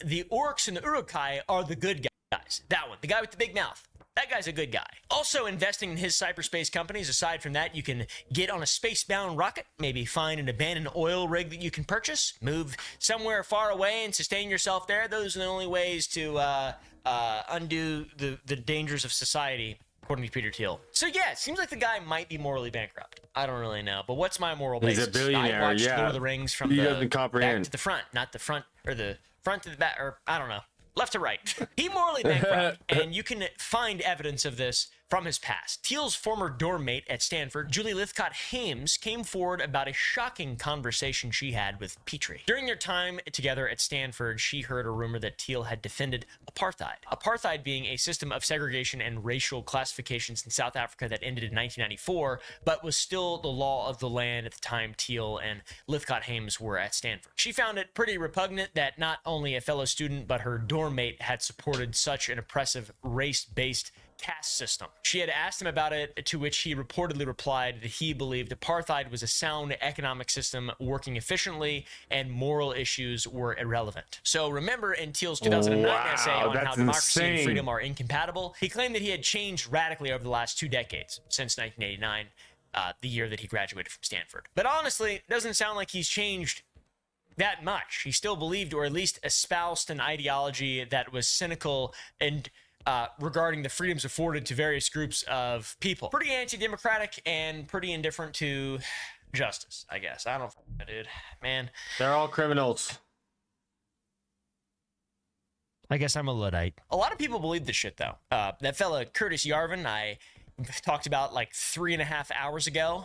the orcs, and the Uruk-hai are the good guys. That one. The guy with the big mouth. That guy's a good guy. Also, investing in his cyberspace companies. Aside from that, you can get on a space-bound rocket, maybe find an abandoned oil rig that you can purchase, move somewhere far away and sustain yourself there. Those are the only ways to undo the dangers of society, according to Peter Thiel. So yeah, it seems like the guy might be morally bankrupt. I don't really know, but what's my moral basis? He's a billionaire. I watched Lord of the Rings from the back to the front, not the front or the front to the back, or I don't know. Left to right. He morally bankrupt, and you can find evidence of this from his past. Thiel's former dorm mate at Stanford, Julie Lythcott-Hames, came forward about a shocking conversation she had with Petrie. During their time together at Stanford, she heard a rumor that Thiel had defended apartheid. Apartheid being a system of segregation and racial classifications in South Africa that ended in 1994, but was still the law of the land at the time Thiel and Lythcott-Hames were at Stanford. She found it pretty repugnant that not only a fellow student, but her dorm mate had supported such an oppressive race-based caste system. She had asked him about it, to which he reportedly replied that he believed apartheid was a sound economic system working efficiently and moral issues were irrelevant. So remember in Thiel's 2009 essay on how democracy and freedom are incompatible, he claimed that he had changed radically over the last 2 decades, since 1989, the year that he graduated from Stanford. But honestly, it doesn't sound like he's changed that much. He still believed, or at least espoused, an ideology that was cynical and regarding the freedoms afforded to various groups of people. Pretty anti-democratic and pretty indifferent to justice, I guess. I don't know, dude. Man. They're all criminals. I guess I'm a Luddite. A lot of people believe this shit, though. That fella, Curtis Yarvin, I talked about like 3.5 hours ago.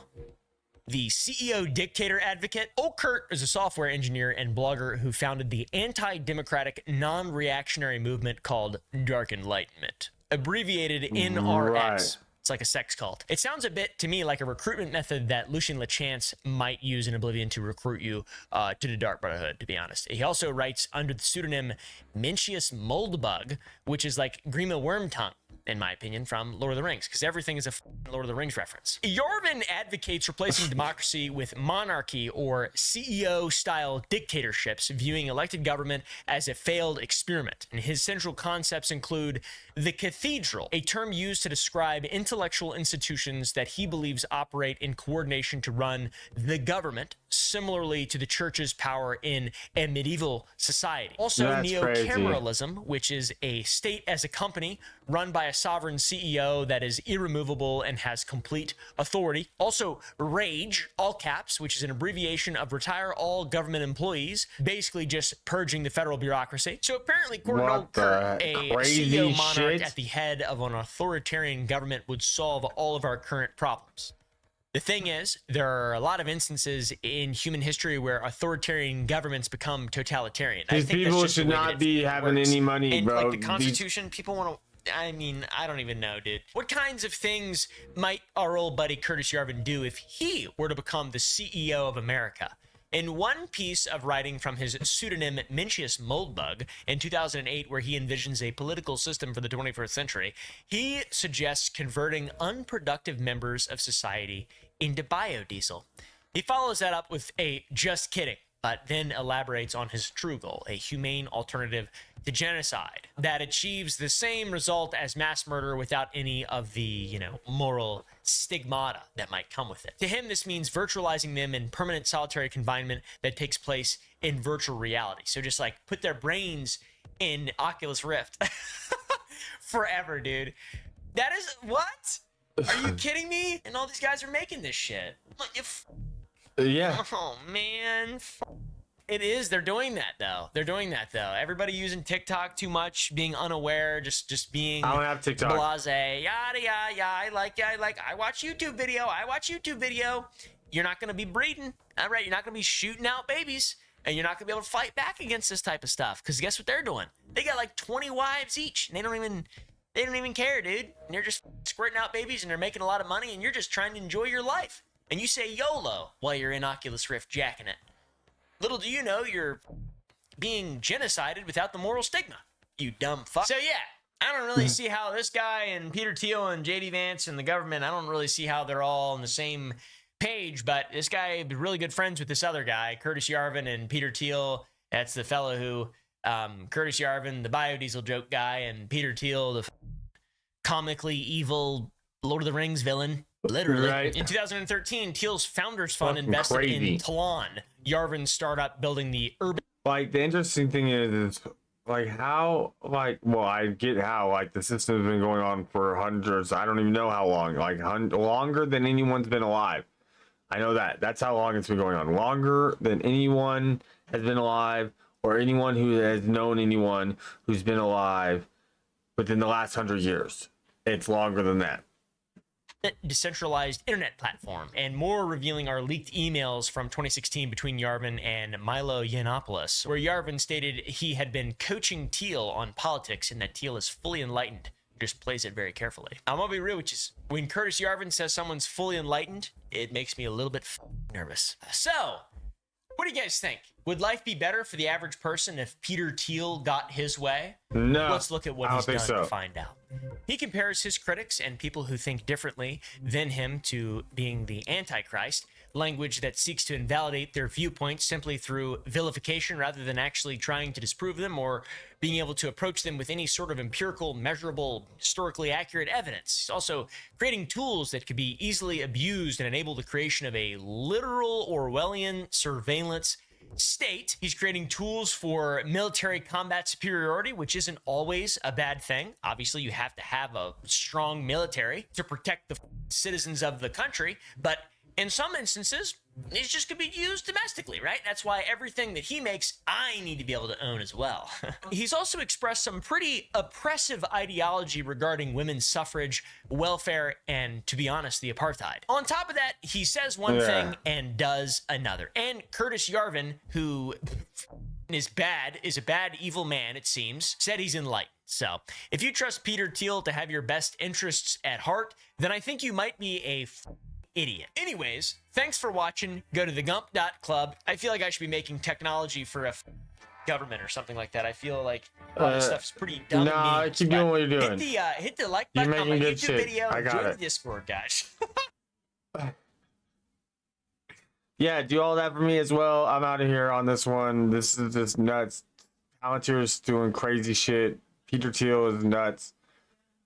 The CEO dictator advocate. Old Kurt is a software engineer and blogger who founded the anti-democratic, non-reactionary movement called Dark Enlightenment, abbreviated NRX. Right. It's like a sex cult. It sounds a bit to me like a recruitment method that Lucien Lachance might use in Oblivion to recruit you to the Dark Brotherhood, to be honest. He also writes under the pseudonym Mencius Moldbug, which is like Grima Wormtongue, in my opinion, from Lord of the Rings, because everything is a Lord of the Rings reference. Yarvin advocates replacing democracy with monarchy or CEO-style dictatorships, viewing elected government as a failed experiment. And his central concepts include the cathedral, a term used to describe intellectual institutions that he believes operate in coordination to run the government, similarly to the church's power in a medieval society. Also, neo-cameralism, which is a state as a company run by a sovereign CEO that is irremovable and has complete authority. Also, RAGE, all caps, which is an abbreviation of retire all government employees, basically just purging the federal bureaucracy. So apparently, according to old Kurt, a CEO monarch at the head of an authoritarian government would solve all of our current problems. The thing is, there are a lot of instances in human history where authoritarian governments become totalitarian. These people should not be having any money, bro. Like the Constitution, people want to... I mean, I don't even know, dude. What kinds of things might our old buddy Curtis Yarvin do if he were to become the CEO of America? In one piece of writing from his pseudonym Mencius Moldbug in 2008, where he envisions a political system for the 21st century, he suggests converting unproductive members of society into biodiesel. He follows that up with a just kidding, but then elaborates on his true goal, a humane alternative to genocide that achieves the same result as mass murder without any of the, moral stigmata that might come with it. To him, this means virtualizing them in permanent solitary confinement that takes place in virtual reality. So just like put their brains in Oculus Rift forever, dude. That is what? Are you kidding me? And all these guys are making this shit. Yeah. Oh man. It is. They're doing that though. Everybody using TikTok too much, being unaware, just being I don't have TikTok. Blasé, yada yada. I watch YouTube video. You're not gonna be breeding, all right? You're not gonna be shooting out babies, and you're not gonna be able to fight back against this type of stuff. Because guess what they're doing? They got like 20 wives each, and they don't even care, dude. And they're just squirting out babies, and they're making a lot of money, and you're just trying to enjoy your life. And you say YOLO while you're in Oculus Rift jacking it. Little do you know you're being genocided without the moral stigma, you dumb fuck. So yeah, I don't really see how this guy and Peter Thiel and JD Vance and the government, I don't really see how they're all on the same page, but this guy is really good friends with this other guy, Curtis Yarvin and Peter Thiel. That's the fellow who, Curtis Yarvin, the biodiesel joke guy, and Peter Thiel, the comically evil Lord of the Rings villain. Literally. Right. In 2013, Thiel's Founders Fund invested in Talon, Yarvin's startup building the urban. Like, the interesting thing is like, how, like, well, I get how, like, the system has been going on for hundreds. I don't even know how long. Like, longer than anyone's been alive. I know that. That's how long it's been going on. Longer than anyone has been alive, or anyone who has known anyone who's been alive within the last 100 years. It's longer than that. Decentralized internet platform, and more revealing are leaked emails from 2016 between Yarvin and Milo Yiannopoulos, where Yarvin stated he had been coaching Thiel on politics and that Thiel is fully enlightened. Just plays it very carefully. I'm gonna be real with you. When Curtis Yarvin says someone's fully enlightened, it makes me a little bit nervous. So, what do you guys think? Would life be better for the average person if Peter Thiel got his way? No. Let's look at what he's done to find out. He compares his critics and people who think differently than him to being the Antichrist, language that seeks to invalidate their viewpoints simply through vilification rather than actually trying to disprove them or being able to approach them with any sort of empirical, measurable, historically accurate evidence. He's also creating tools that could be easily abused and enable the creation of a literal Orwellian surveillance state. He's creating tools for military combat superiority, which isn't always a bad thing. Obviously, you have to have a strong military to protect the citizens of the country, but in some instances, it's just could be used domestically, right? That's why everything that he makes, I need to be able to own as well. He's also expressed some pretty oppressive ideology regarding women's suffrage, welfare, and, to be honest, the apartheid. On top of that, he says one thing and does another. And Curtis Yarvin, who is a bad, evil man, it seems, said he's enlightened. So, if you trust Peter Thiel to have your best interests at heart, then I think you might be a idiot. Anyways, thanks for watching. Go to thegump.club. I feel like I should be making technology for a government or something like that. I feel like all this stuff's pretty dumb. Nah, keep doing what you're doing. Hit the like button on my YouTube video. I got Join it. the Discord, guys. Yeah, do all that for me as well. I'm out of here on this one. This is just nuts. Palantir's doing crazy shit. Peter Thiel is nuts.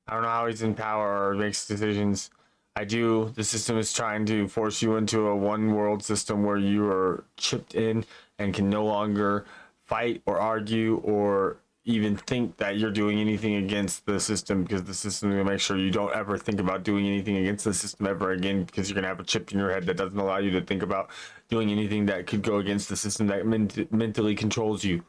I don't know how he's in power or makes decisions. The system is trying to force you into a one world system where you are chipped in and can no longer fight or argue or even think that you're doing anything against the system, because the system is going to make sure you don't ever think about doing anything against the system ever again, because you're going to have a chip in your head that doesn't allow you to think about doing anything that could go against the system that mentally controls you.